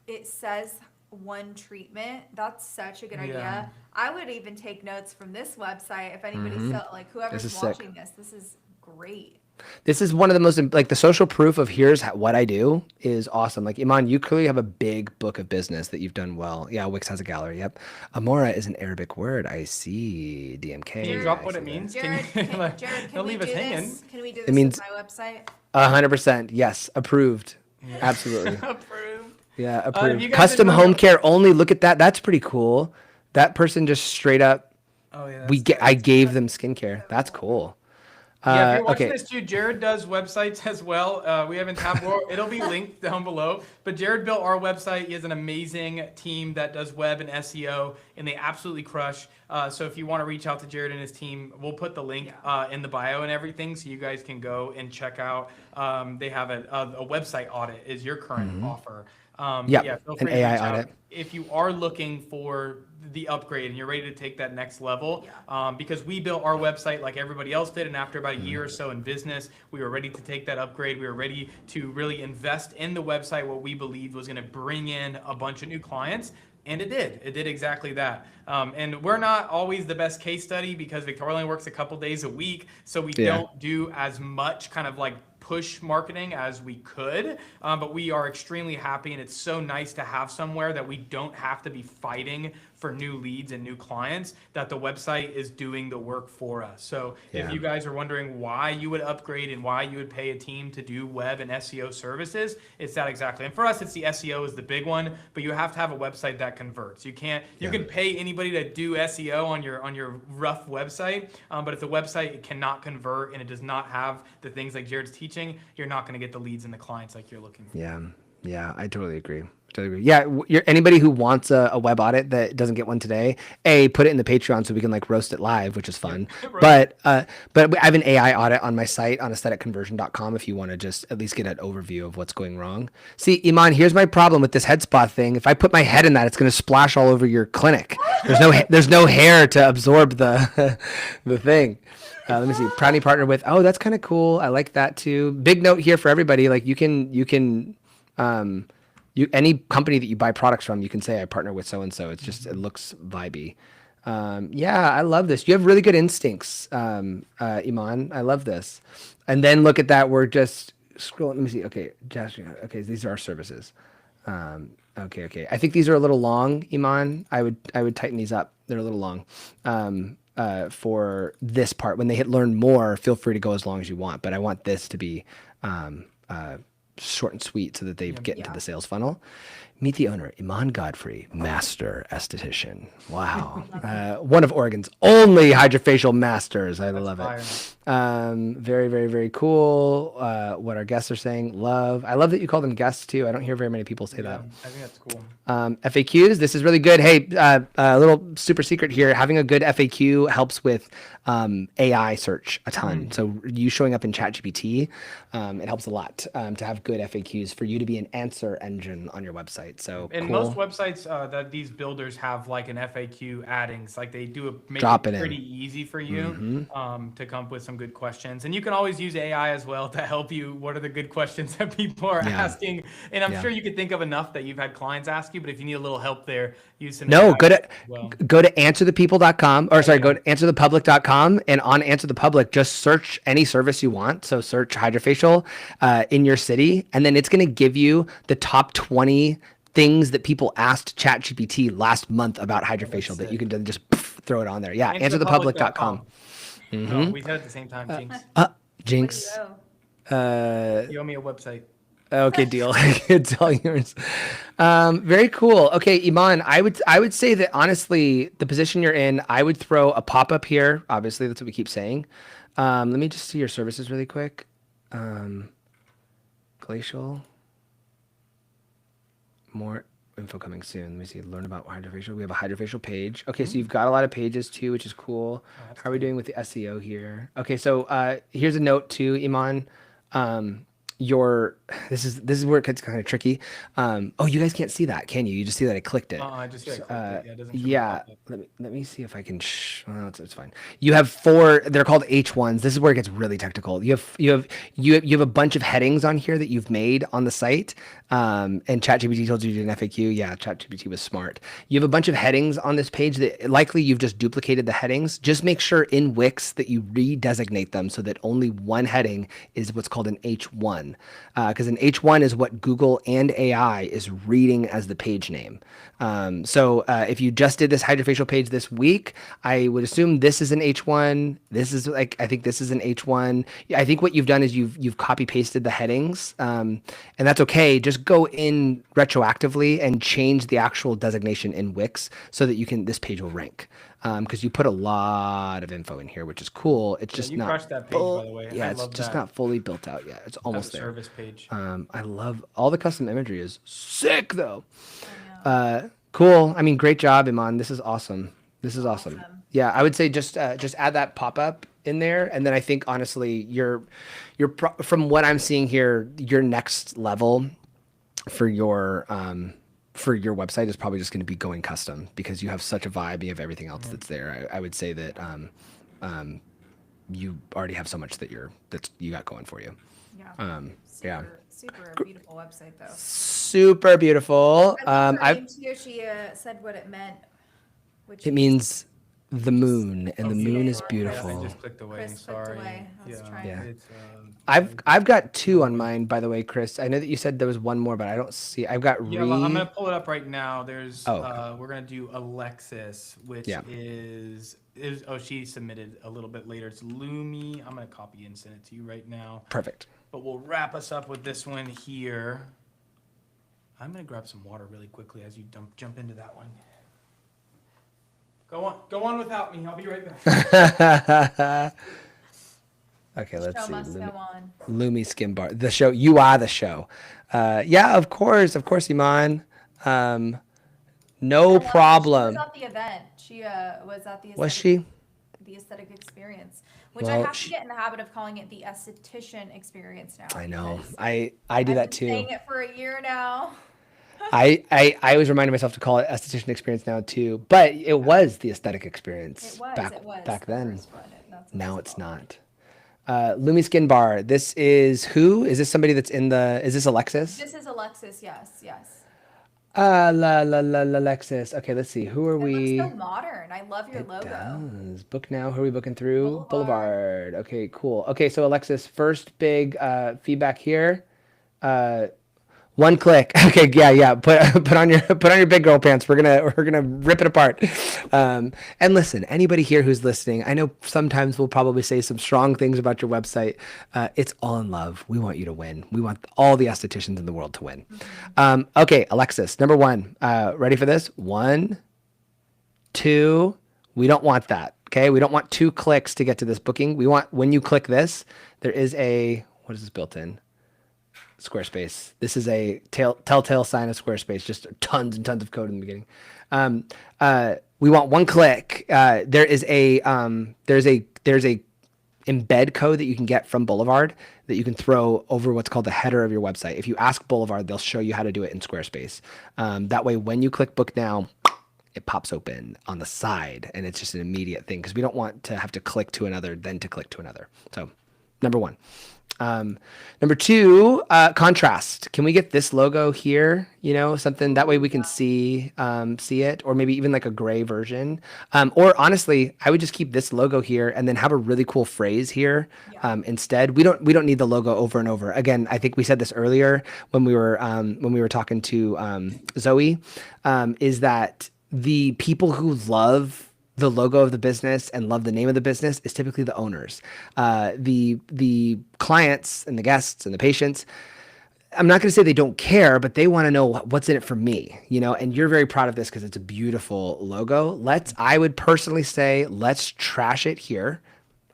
it says one treatment. That's such a good Yeah. idea. I would even take notes from this website if anybody's so, like This whoever's is sick. watching this. This is great. This is one of the most like the social proof of here's what I do is awesome. Like Iman, you clearly have a big book of business that you've done well. Yeah, Wix has a gallery. Yep. Amora is an Arabic word. I see. DMK. Can you Jared- drop I what see it that. means? Jared, Can you like, Jared, can don't we leave do us hanging. this? Can we do this means- with my website? 100%. Yes, approved. Absolutely. Approved. Yeah, you approved. guys Custom didn't know- home care only. Look at that. That's pretty cool. That person just straight up. Oh yeah. I gave them skincare. That's cool. Yeah, if you're watching Okay. this too, Jared does websites as well. We haven't tapped more. It'll be linked down below. But Jared built our website. He has an amazing team that does web and SEO, and they absolutely crush. So if you want to reach out to Jared and his team, we'll put the link in the bio and everything, so you guys can go and check out. They have a website audit is your current offer. Yep, Yeah, feel an free to AI reach out. audit. If you are looking for the upgrade and you're ready to take that next level, because we built our website like everybody else did, and after about a year or so in business, we were ready to take that upgrade. We were ready to really invest in the website, what we believed was going to bring in a bunch of new clients. And it did. It did exactly that. And we're not always the best case study because Victoria only works a couple days a week. So we Yeah. don't do as much kind of like push marketing as we could, but we are extremely happy, and it's so nice to have somewhere that we don't have to be fighting for new leads and new clients, that the website is doing the work for us. So Yeah. if you guys are wondering why you would upgrade and why you would pay a team to do web and SEO services, it's that exactly. And for us, it's the SEO is the big one, but you have to have a website that converts. You can pay anybody to do SEO on your rough website, but if the website cannot convert and it does not have the things like Jared's teaching, you're not going to get the leads and the clients like you're looking for. Yeah, I totally agree. Totally agree. Yeah, anybody who wants a web audit that doesn't get one today, put it in the Patreon so we can like roast it live, which is fun. Right. But I have an AI audit on my site on aestheticconversion.com if you want to just at least get an overview of what's going wrong. See, Iman, here's my problem with this head spa thing. If I put my head in that, it's going to splash all over your clinic. There's no hair to absorb the the thing. Let me see. Proudly partnered with. Oh, that's kind of cool. I like that too. Big note here for everybody. Like you can any company that you buy products from, you can say I partner with so and so. It's just it looks vibey. Yeah, I love this. You have really good instincts, Iman. I love this. And then look at that. We're just scrolling. Let me see. Okay, Josh. Okay, these are our services. Okay. I think these are a little long, Iman. I would tighten these up. They're a little long. For this part, when they hit learn more, feel free to go as long as you want. But I want this to be short and sweet so that they get into the sales funnel. Meet the owner, Iman Godfrey, master esthetician. Wow. One of Oregon's only hydrofacial masters. I love it. Very, very, very cool. What our guests are saying. Love. I love that you call them guests too. I don't hear very many people say that. I think that's cool. FAQs. This is really good. Hey, a little super secret here. Having a good FAQ helps with AI search a ton. So you showing up in ChatGPT, it helps a lot to have good FAQs for you to be an answer engine on your website. So and cool. most websites that these builders have like an FAQ addings, like they do make Drop it it in. pretty easy for you to come up with some good questions. And you can always use AI as well to help you. What are the good questions that people are asking? And I'm sure you could think of enough that you've had clients ask you, but if you need a little help there, use some AI go to as well. go to answerthepeople.com or sorry, go to answerthepublic.com, and on Answer the Public, just search any service you want. So search hydrofacial in your city, and then it's going to give you the top 20 things that people asked ChatGPT last month about hydrofacial that you can then just throw it on there. Yeah, answerthepublic.com. No, we said it at the same time, Jinx. Jinx. You owe me a website. Okay, deal. It's all yours. Very cool. Okay, Iman, I would say that honestly, the position you're in, I would throw a pop-up here. Obviously, that's what we keep saying. Let me just see your services really quick. Glacial. More info coming soon. Let me see. Learn about hydrofacial. We have a hydrofacial page. Okay, so you've got a lot of pages too, which is cool. How are we doing with the SEO here? Okay, so here's a note too, Iman. This is where it gets kind of tricky. Oh, you guys can't see that, can you? You just see that I clicked it. I just clicked it. Yeah, it doesn't show Yeah, the pop-up. let me see if I can. Well, it's fine. You have 4. They're called H1s. This is where it gets really technical. You have a bunch of headings on here that you've made on the site. And ChatGPT told you to do an FAQ. Yeah, ChatGPT was smart. You have a bunch of headings on this page that likely you've just duplicated the headings. Just make sure in Wix that you redesignate them so that only one heading is what's called an H1. Because an H1 is what Google and AI is reading as the page name. So if you just did this hydrofacial page this week, I would assume this is an H1. This is I think this is an H1. I think what you've done is you've copy pasted the headings, and that's okay. Just go in retroactively and change the actual designation in Wix so that this page will rank. Because you put a lot of info in here, which is cool. It's just you not. crushed that page, by the way. Yeah, I it's love just that. not fully built out yet. It's almost That there. service page. I love all the custom imagery is sick though. Cool. I mean, great job, Iman. This is awesome. This is awesome. Yeah, I would say just add that pop up in there, and then I think honestly, from what I'm seeing here, your next level for your website is probably just going to be going custom because you have such a vibe. You have everything else that's there. I would say that you already have so much that you got going for you. Yeah. Super beautiful website though. Super beautiful. She said what it meant. Which It means the moon, and the moon is I beautiful. just clicked away. Chris clicked Sorry. away. I was trying. Yeah. It's, I've got 2 on mine, by the way, Chris. I know that you said there was one more, but I don't see. I've got yeah, well, I'm gonna pull it up right now. There's we're gonna do Alexis, which is she submitted a little bit later. It's Lumi. I'm gonna copy and send it to you right now. Perfect. But we'll wrap us up with this one here. I'm gonna grab some water really quickly as you jump into that one. Go on without me. I'll be right back. Okay, let's show see. must go on. Lumi Skin Bar. The show. You are the show. Yeah, of course, Iman. No She problem. was at the event. She was at Was she? the aesthetic experience, which I Well, have to get in the habit of calling it the esthetician experience now. I know. Because I do I've that been too. saying it for a year now. I always reminded myself to call it esthetician experience now too, but it was the aesthetic experience It was back the then. first one. That's what Now it's it's called. not. Lumi Skin Bar. This is who? Is this somebody that's in the? Is this Alexis? This is Alexis. Yes. Alexis. Okay, let's see. Who are It looks so we? modern. I love your It logo. does. Book now. Who are we booking through? Boulevard. Boulevard. Okay, cool. Okay, so Alexis, first big feedback here. Uh, One click. Okay, yeah. Put on your big girl pants. We're gonna rip it apart. And listen, anybody here who's listening, I know sometimes we'll probably say some strong things about your website. It's all in love. We want you to win. We want all the estheticians in the world to win. Okay, Alexis, number one. Ready for this? 1, 2. We don't want that. Okay, we don't want 2 clicks to get to this booking. We want when you click this, there is a what is this built in? Squarespace. This is a telltale sign of Squarespace. Just tons and tons of code in the beginning. We want 1 click. There's a embed code that you can get from Boulevard that you can throw over what's called the header of your website. If you ask Boulevard, they'll show you how to do it in Squarespace. That way, when you click Book Now, it pops open on the side, and it's just an immediate thing because we don't want to have to click to another, then to click to another. So, number 1. Number 2, contrast. Can we get this logo here? Something that way we can see it, or maybe even like a gray version. Or honestly, I would just keep this logo here and then have a really cool phrase here instead. We don't need the logo over and over. Again, I think we said this earlier when we were talking to Zoe, is that the people who love the logo of the business and love the name of the business is typically the owners. The clients and the guests and the patients, I'm not going to say they don't care, but they want to know what's in it for me, and you're very proud of this because it's a beautiful logo. I would personally say, let's trash it here.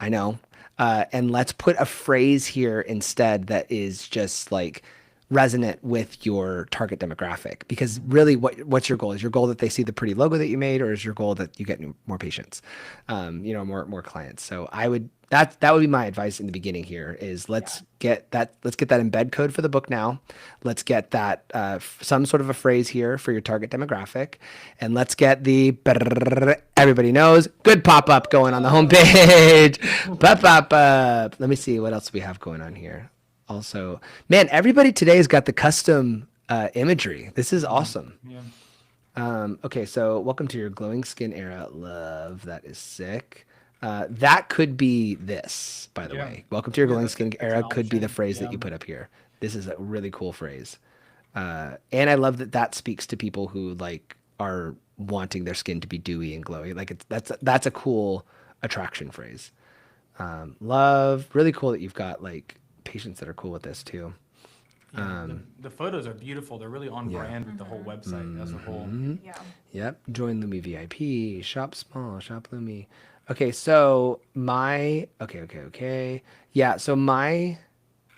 I know. And let's put a phrase here instead that is just like resonant with your target demographic, because really what's your goal? Is your goal that they see the pretty logo that you made, or is your goal that you get more patients, more clients? So that would be my advice in the beginning here is let's get that embed code for the book now. Let's get that some sort of a phrase here for your target demographic, and let's get the everybody knows good pop-up going on the homepage. Pop-up. Let me see what else we have going on here. Also, man, everybody today has got the custom imagery. This is awesome. Yeah. Okay, so welcome to your glowing skin era. Love. That is sick. That could be this, by the way. Welcome to your glowing skin era could be the phrase that you put up here. This is a really cool phrase. And I love that speaks to people who are wanting their skin to be dewy and glowy. That's a cool attraction phrase. Love. Really cool that you've got patients that are cool with this too. The photos are beautiful. They're really on brand with the whole website as a whole. Yeah. Yep. Join Lumi VIP. Shop small. Shop Lumi. Okay. So okay. Yeah. So my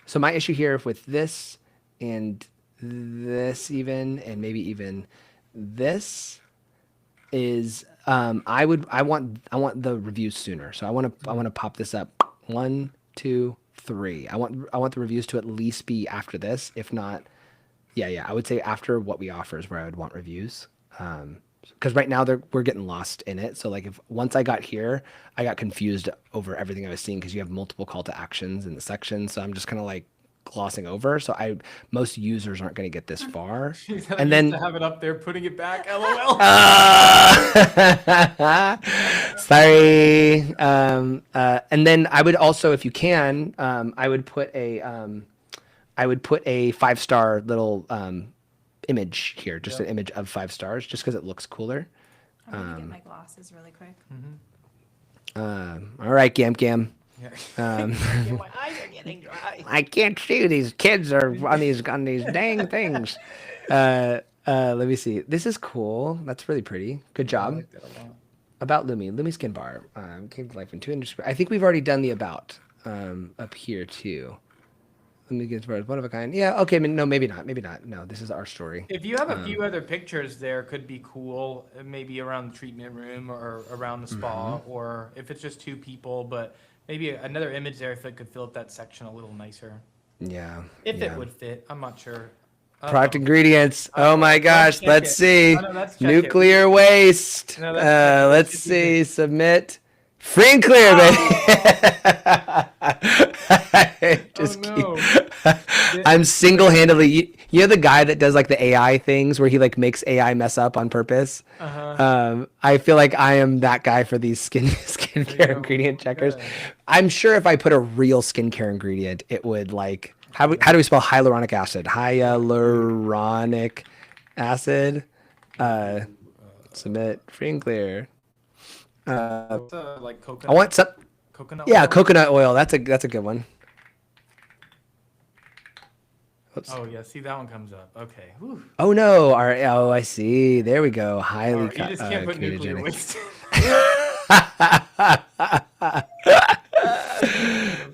issue here with this and this and maybe even this is I want the reviews sooner. So I want to pop this up. 1, 2, 3. I want the reviews to at least be after this. If not, I would say after what we offer is where I would want reviews. Because right now we're getting lost in it. So if once I got here, I got confused over everything I was seeing because you have multiple call to actions in the section. So I'm just kind of glossing over. So most users aren't going to get this far. And then to have it up there, putting it back. LOL. Sorry. And then I would also, if you can, I would put a 5-star little image here, just an image of 5 stars, just because it looks cooler. I'm gonna get my glasses really quick. All right, Gam. Yeah. My eyes are getting dry. I can't see. These kids are on these dang things. Let me see. This is cool. That's really pretty. Good I job. like that a lot. About Lumi Skin Bar. Came to life in 200. I think we've already done the about up here too. Let me get as far as one of a kind. Yeah. Okay. No, maybe not. Maybe not. No, this is our story. If you have a few other pictures there, could be cool. Maybe around the treatment room or around the spa, or if it's just two people. But maybe another image there if it could fill up that section a little nicer. Yeah. If yeah. it would fit, I'm not sure. Product ingredients. Oh my gosh. check Let's it. see. Oh, no, let's check it. Nuclear waste. No, let's check it. Let's see. Submit. Free and clear, baby. Just no. I'm single-handedly. You know the guy that does like the AI things where he like makes AI mess up on purpose. I feel like I am that guy for these skincare go. ingredient checkers. Good. I'm sure if I put a real skincare ingredient, it would like how do we spell hyaluronic acid? Hyaluronic acid. Submit free and clear. Like coconut. I want some. Coconut. Yeah, oil? coconut oil. That's a good one. Oops. Oh yeah, see that one comes up. Okay. Whew. Oh no! I see. There we go. Oh, Highly you just can't put nuclear ketogenic. waste.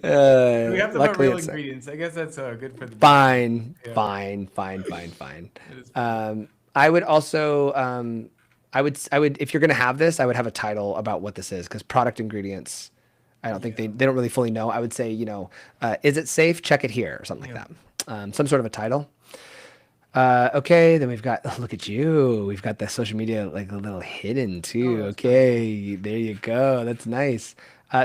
We have to put luckily real it's ingredients. I guess that's good for the. fine, Yeah. fine. It is- I would also, I would, if you're gonna have this, I would have a title about what this is because product ingredients. I don't think they don't really fully know. I would say, is it safe? Check it here or something like that. Some sort of a title. Okay, then we've got, look at you. We've got the social media like a little hidden too. Okay, there you go. That's nice.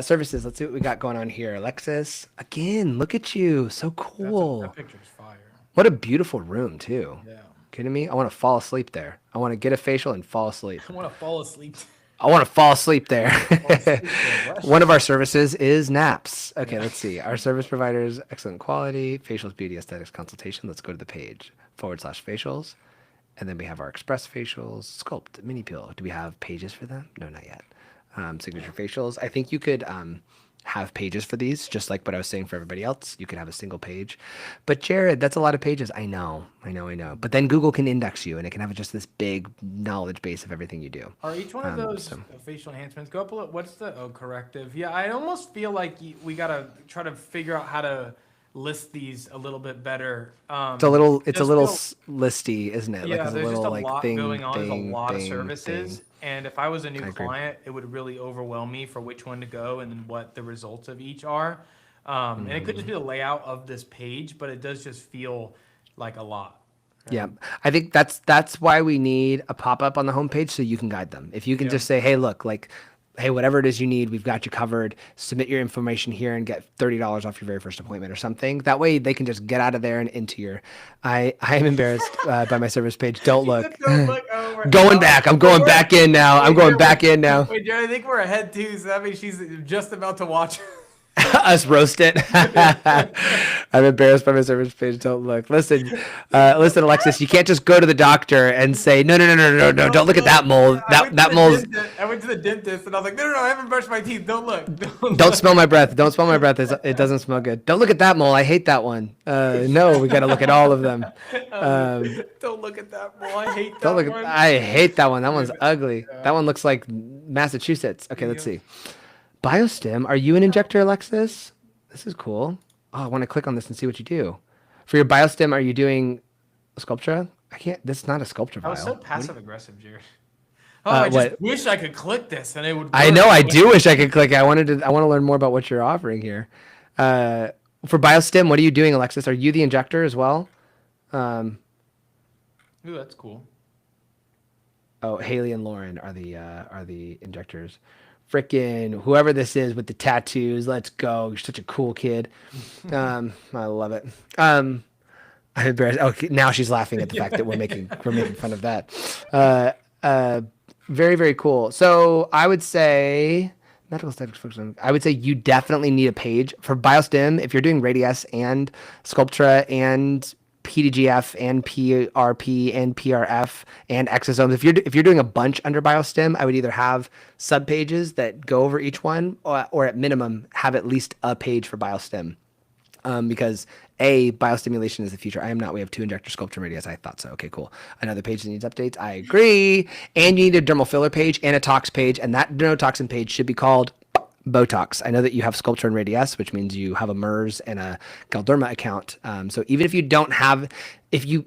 Services, let's see what we got going on here. Alexis, again, look at you. So cool. That picture's fire. What a beautiful room too. Yeah. Kidding me? I want to fall asleep there. I want to get a facial and fall asleep. I want to fall asleep. I want to fall asleep there. asleep there. Bless One of our services is naps. Okay, let's see. Our service providers, excellent quality, facials, beauty, aesthetics consultation. Let's go to the page /facials. And then we have our express facials, sculpt, mini peel. Do we have pages for them? No, not yet. Signature facials. I think you could have pages for these, just like what I was saying for everybody else. You could have a single page. But Jared, that's a lot of pages. I know. But then Google can index you and it can have just this big knowledge base of everything you do. Are each one of those facial enhancements go up a little? What's the corrective? Yeah, I almost feel like we gotta try to figure out how to list these a little bit better. It's a little just listy, isn't it? Yeah, Like a there's little just a like lot thing, going on. There's a lot of thing, services. thing. And if I was a new I agree. client, it would really overwhelm me for which one to go and then what the results of each are. And it could just be the layout of this page, but it does just feel like a lot. Yeah, I think that's why we need a pop-up on the homepage so you can guide them. If you can just say, hey, look, like, hey, whatever it is you need, we've got you covered. Submit your information here and get $30 off your very first appointment or something. That way they can just get out of there and into your. I am embarrassed by my service page. Don't look. Don't look over. Going back. I'm going back in now. I'm going back in now. Wait, Jared, I think we're ahead too, so that means she's just about to watch. Us roast it. I'm embarrassed by my service page. Don't look. Listen, Alexis. You can't just go to the doctor and say, no. Don't look at that mole. That mole's. I went to the dentist and I was like, no, I haven't brushed my teeth. Don't look. Don't smell my breath. Don't smell my breath. It doesn't smell good. Don't look at that mole. I hate that one. No, we got to look at all of them. Don't look at that mole. I hate that Don't look. one. I hate that one. That one's ugly. That one looks like Massachusetts. Okay, let's see. BioStim. Are you an injector, Alexis? This is cool. Oh, I want to click on this and see what you do. For your BioStim, are you doing Sculptra? I can't. This is not a Sculptra I was so vial. passive aggressib, Jared. Oh, I just what? wish I could click this and it would. I work. know. I do wish I could click it. I want to learn more about what you're offering here. For BioStim, what are you doing, Alexis? Are you the injector as well? Ooh, that's cool. Oh, Haley and Lauren are the injectors. Frickin' whoever this is with the tattoos, let's go. You're such a cool kid. I love it. I'm embarrassed. Okay, now she's laughing at the fact that we're making fun of that. Very, very cool. So I would say medical aesthetics focus. I would say you definitely need a page for BioStim if you're doing Radius and Sculptra and PDGF and PRP and PRF and exosomes. If you're doing a bunch under BioStim, I would either have subpages that go over each one, or at minimum have at least a page for BioStim. Because biostimulation is the future. I am not. We have 2 injector Sculptra Radius. I thought so. Okay, cool. Another page that needs updates. I agree. And you need a dermal filler page and a tox page, and that neurotoxin page should be called Botox. I know that you have Sculpture and Radiesse, which means you have a MERS and a Galderma account. So even if you don't have, if you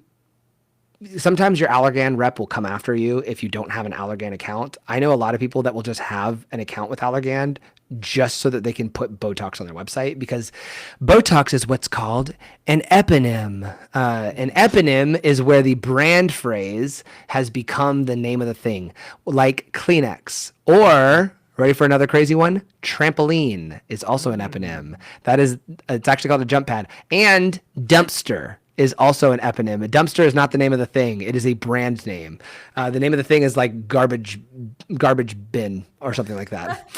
sometimes your Allergan rep will come after you if you don't have an Allergan account. I know a lot of people that will just have an account with Allergan just so that they can put Botox on their website, because Botox is what's called an eponym. An eponym is where the brand phrase has become the name of the thing, like Kleenex. Or, ready for another crazy one? Trampoline is also an eponym. That is, it's actually called a jump pad. And dumpster is also an eponym. A dumpster is not the name of the thing. It is a brand name. The name of the thing is like garbage bin or something like that.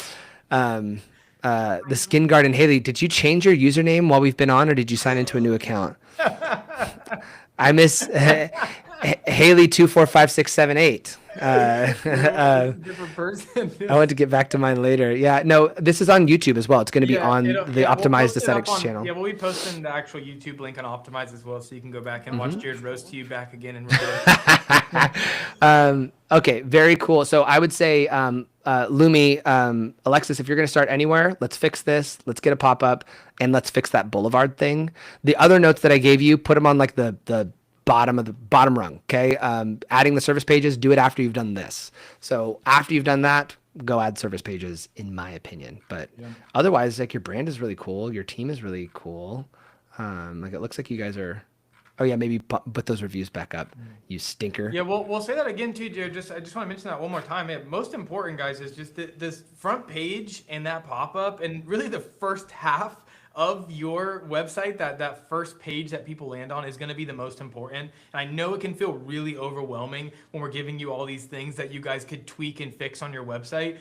The Skin Garden. Haley, did you change your username while we've been on, or did you sign into a new account? I miss Haley 245678. Different person. I want to get back to mine later. Yeah, no, this is on YouTube as well. It's going to be on we'll Optimized post it Aesthetics up on- channel. Yeah, we'll be posting the actual YouTube link on Optimize as well, so you can go back and watch Jared roast you back again and Okay, very cool. So I would say, Lumi, Alexis, if you're going to start anywhere, let's fix this. Let's get a pop-up and let's fix that Boulevard thing. The other notes that I gave you, put them on like the bottom rung. Okay. Adding the service pages, do it after you've done this. So after you've done that, go add service pages, in my opinion. But otherwise, like, your brand is really cool. Your team is really cool. Like, it looks like you guys are, oh yeah, maybe put those reviews back up, you stinker. Yeah, we'll say that again too, Jared. I just want to mention that one more time. Most important, guys, is just this front page and that pop-up, and really the first half of your website, that first page that people land on is going to be the most important. And I know it can feel really overwhelming when we're giving you all these things that you guys could tweak and fix on your website.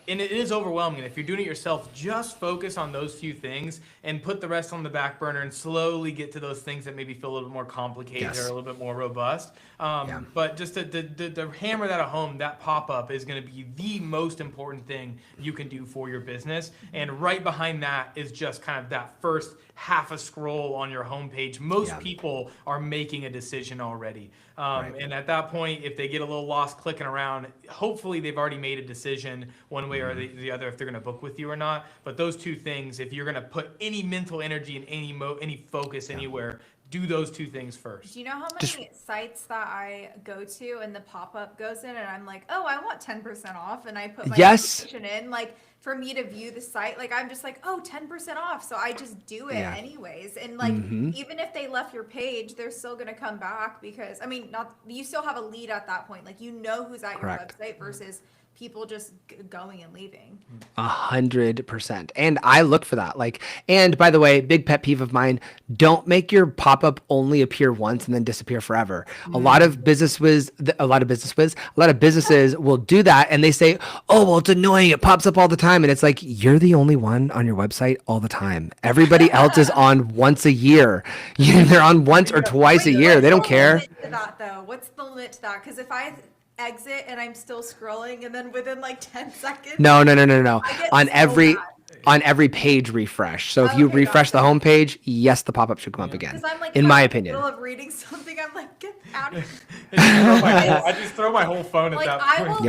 And it is overwhelming. If you're doing it yourself, just focus on those few things and put the rest on the back burner and slowly get to those things that maybe feel a little bit more complicated or a little bit more robust. But just to hammer that at home, that pop-up is going to be the most important thing you can do for your business. And right behind that is just kind of that first half a scroll on your homepage. Most people are making a decision already. And at that point, if they get a little lost clicking around, hopefully they've already made a decision one way or the other if they're going to book with you or not. But those two things, if you're going to put any mental energy and any focus anywhere, do those two things first. Do you know how many sites that I go to and the pop-up goes in and I'm like, oh, I want 10% off, and I put my information in, like, for me to view the site, like, I'm just like, oh, 10% off. So I just do it anyways. And like, even if they left your page, they're still going to come back because, I mean, you still have a lead at that point. Like, you know who's at your website versus people just going and leaving. 100%. And I look for that. Like, and by the way, big pet peeve of mine, don't make your pop-up only appear once and then disappear forever. A lot of businesses will do that, and they say, oh, well, it's annoying, it pops up all the time. And it's like, you're the only one on your website all the time. Everybody else is on once a year. They're on once or twice a year. They don't care. What's the limit to that? Because if I exit and I'm still scrolling, and then within like 10 seconds. No. On every page refresh. So if you refresh the home page, yes, the pop-up should come up again. I'm like, in my opinion. In the middle of reading something, I'm like, get out of here. I just throw my whole phone at that point.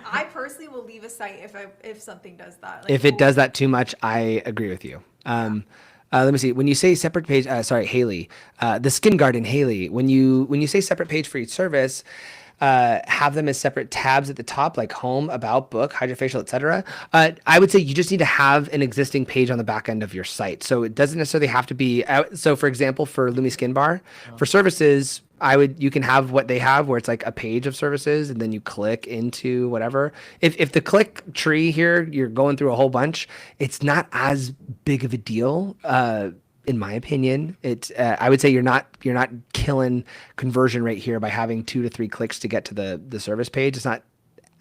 I personally will leave a site if something does that. Like, if it does that too much, I agree with you. Let me see. When you say separate page, Haley, the Skin Garden, Haley, when you say separate page for each service, have them as separate tabs at the top, like home, about, book, hydrofacial, etc. I would say you just need to have an existing page on the back end of your site. So it doesn't necessarily have to be. So for example, for Lumi Skin Bar, for services, you can have what they have where it's like a page of services and then you click into whatever. If the click tree here, you're going through a whole bunch, it's not as big of a deal. In my opinion, I would say you're not killing conversion rate here by having 2 to 3 clicks to get to the service page. It's not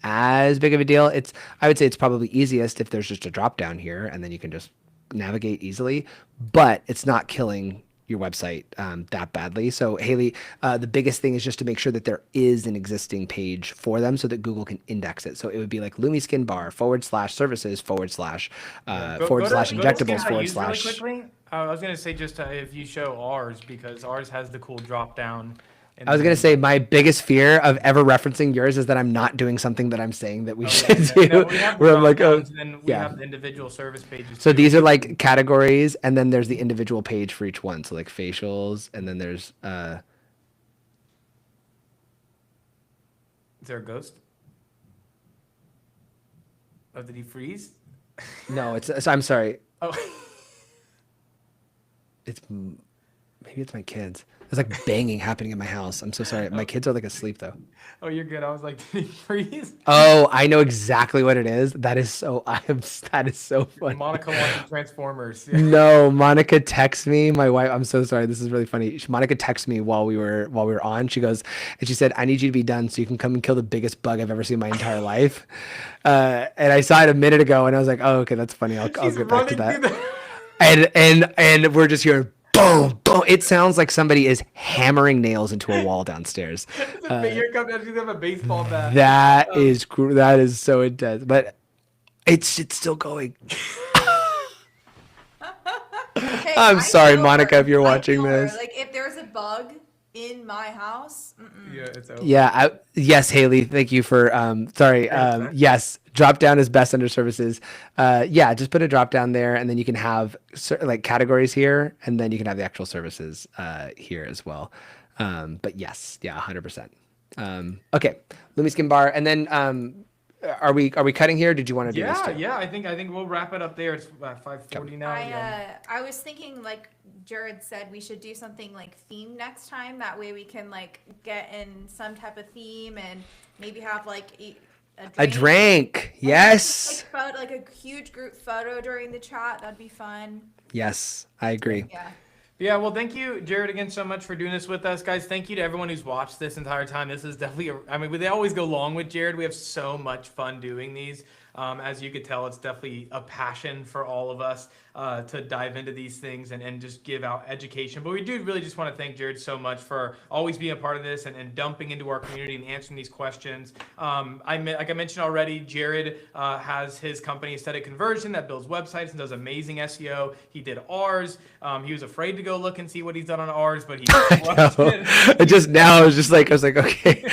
as big of a deal. I would say it's probably easiest if there's just a drop down here and then you can just navigate easily, but it's not killing your website that badly. So Haley, the biggest thing is just to make sure that there is an existing page for them so that Google can index it. So it would be like Lumi Skin Bar /services / injectables / I was going to say just if you show ours, because ours has the cool drop down And I was then- gonna say my biggest fear of ever referencing yours is that I'm not doing something that I'm saying that we Oh, should yeah, do. no, we have the Where I'm like, oh, drop-downs, and then we yeah. have the individual service pages. So too. these are like categories, and then there's the individual page for each one. So like facials, and then there's Is there a ghost? Oh, did he freeze? no, it's so I'm sorry. Oh, It's maybe it's my kids. There's like banging happening in my house. I'm so sorry. My kids are like asleep though. oh, you're good. I was like, did he freeze? Oh, I know exactly what it is. That is so that is so funny. Monica watching Transformers. Yeah. No, Monica texts me. My wife. I'm so sorry. This is really funny. Monica texted me while we were on. She goes and she said, "I need you to be done so you can come and kill the biggest bug I've ever seen in my entire life." And I saw it a minute ago, and I was like, "Oh, okay, that's funny. I'll She's get back to running that." through And we're just hearing boom, boom. It sounds like somebody is hammering nails into a wall downstairs. Here comes she's have a baseball bat. That is so intense, but it's still going. Hey, I'm I sorry, feel Monica, her. if you're I watching feel her. this. Like if there's a bug in my house, Yeah, it's over. Yeah, yes, Haley, thank you for sorry. Yes, drop down is best under services. Yeah, just put a drop down there, and then you can have like categories here, and then you can have the actual services here as well. But yes, yeah, 100%. Okay, Lumi Skin Bar, and then are we cutting here? Did you want to do this Yeah, too? yeah. I think we'll wrap it up there. It's 5:40 now. I was thinking like Jared said, we should do something like theme next time. That way we can like get in some type of theme and maybe have like A drink, yes, like a huge group photo during the chat. That'd be fun. yes, I agree. Yeah. Yeah, well, thank you, Jared, again so much for doing this with us, guys. Thank you to everyone who's watched this entire time. This is definitely, I mean, they always go long with Jared. We have so much fun doing these. As you could tell, it's definitely a passion for all of us to dive into these things and just give out education. But we do really just want to thank Jared so much for always being a part of this and dumping into our community and answering these questions. Like I mentioned already, Jared has his company, Aesthetic Conversion, that builds websites and does amazing SEO. He did ours. He was afraid to go look and see what he's done on ours, but he crushed it. Just now, I was like, okay,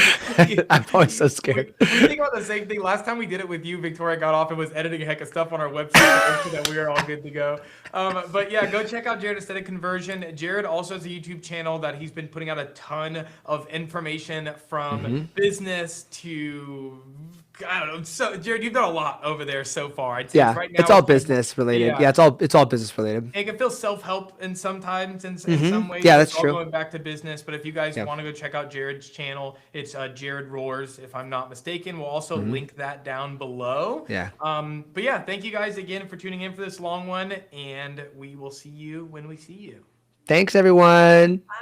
I'm always so scared. We think about the same thing. Last time we did it with you, Victoria got off and was editing a heck of stuff on our website to make sure that we were all good to go. But yeah, go check out Jared Aesthetic Conversion. Jared also has a YouTube channel that he's been putting out a ton of information from business to, I don't know. So Jared, you've done a lot over there so far. I'd say Yeah, right now, it's all business related. Yeah. Yeah, it's all business related. it can feel self-help in sometimes in some ways. Yeah, that's It's all true. going back to business, but if you guys Yeah. want to go check out Jared's channel, it's Jared Roars, if I'm not mistaken. We'll also link that down below. Yeah. But yeah, thank you guys again for tuning in for this long one, and we will see you when we see you. Thanks, everyone. Bye.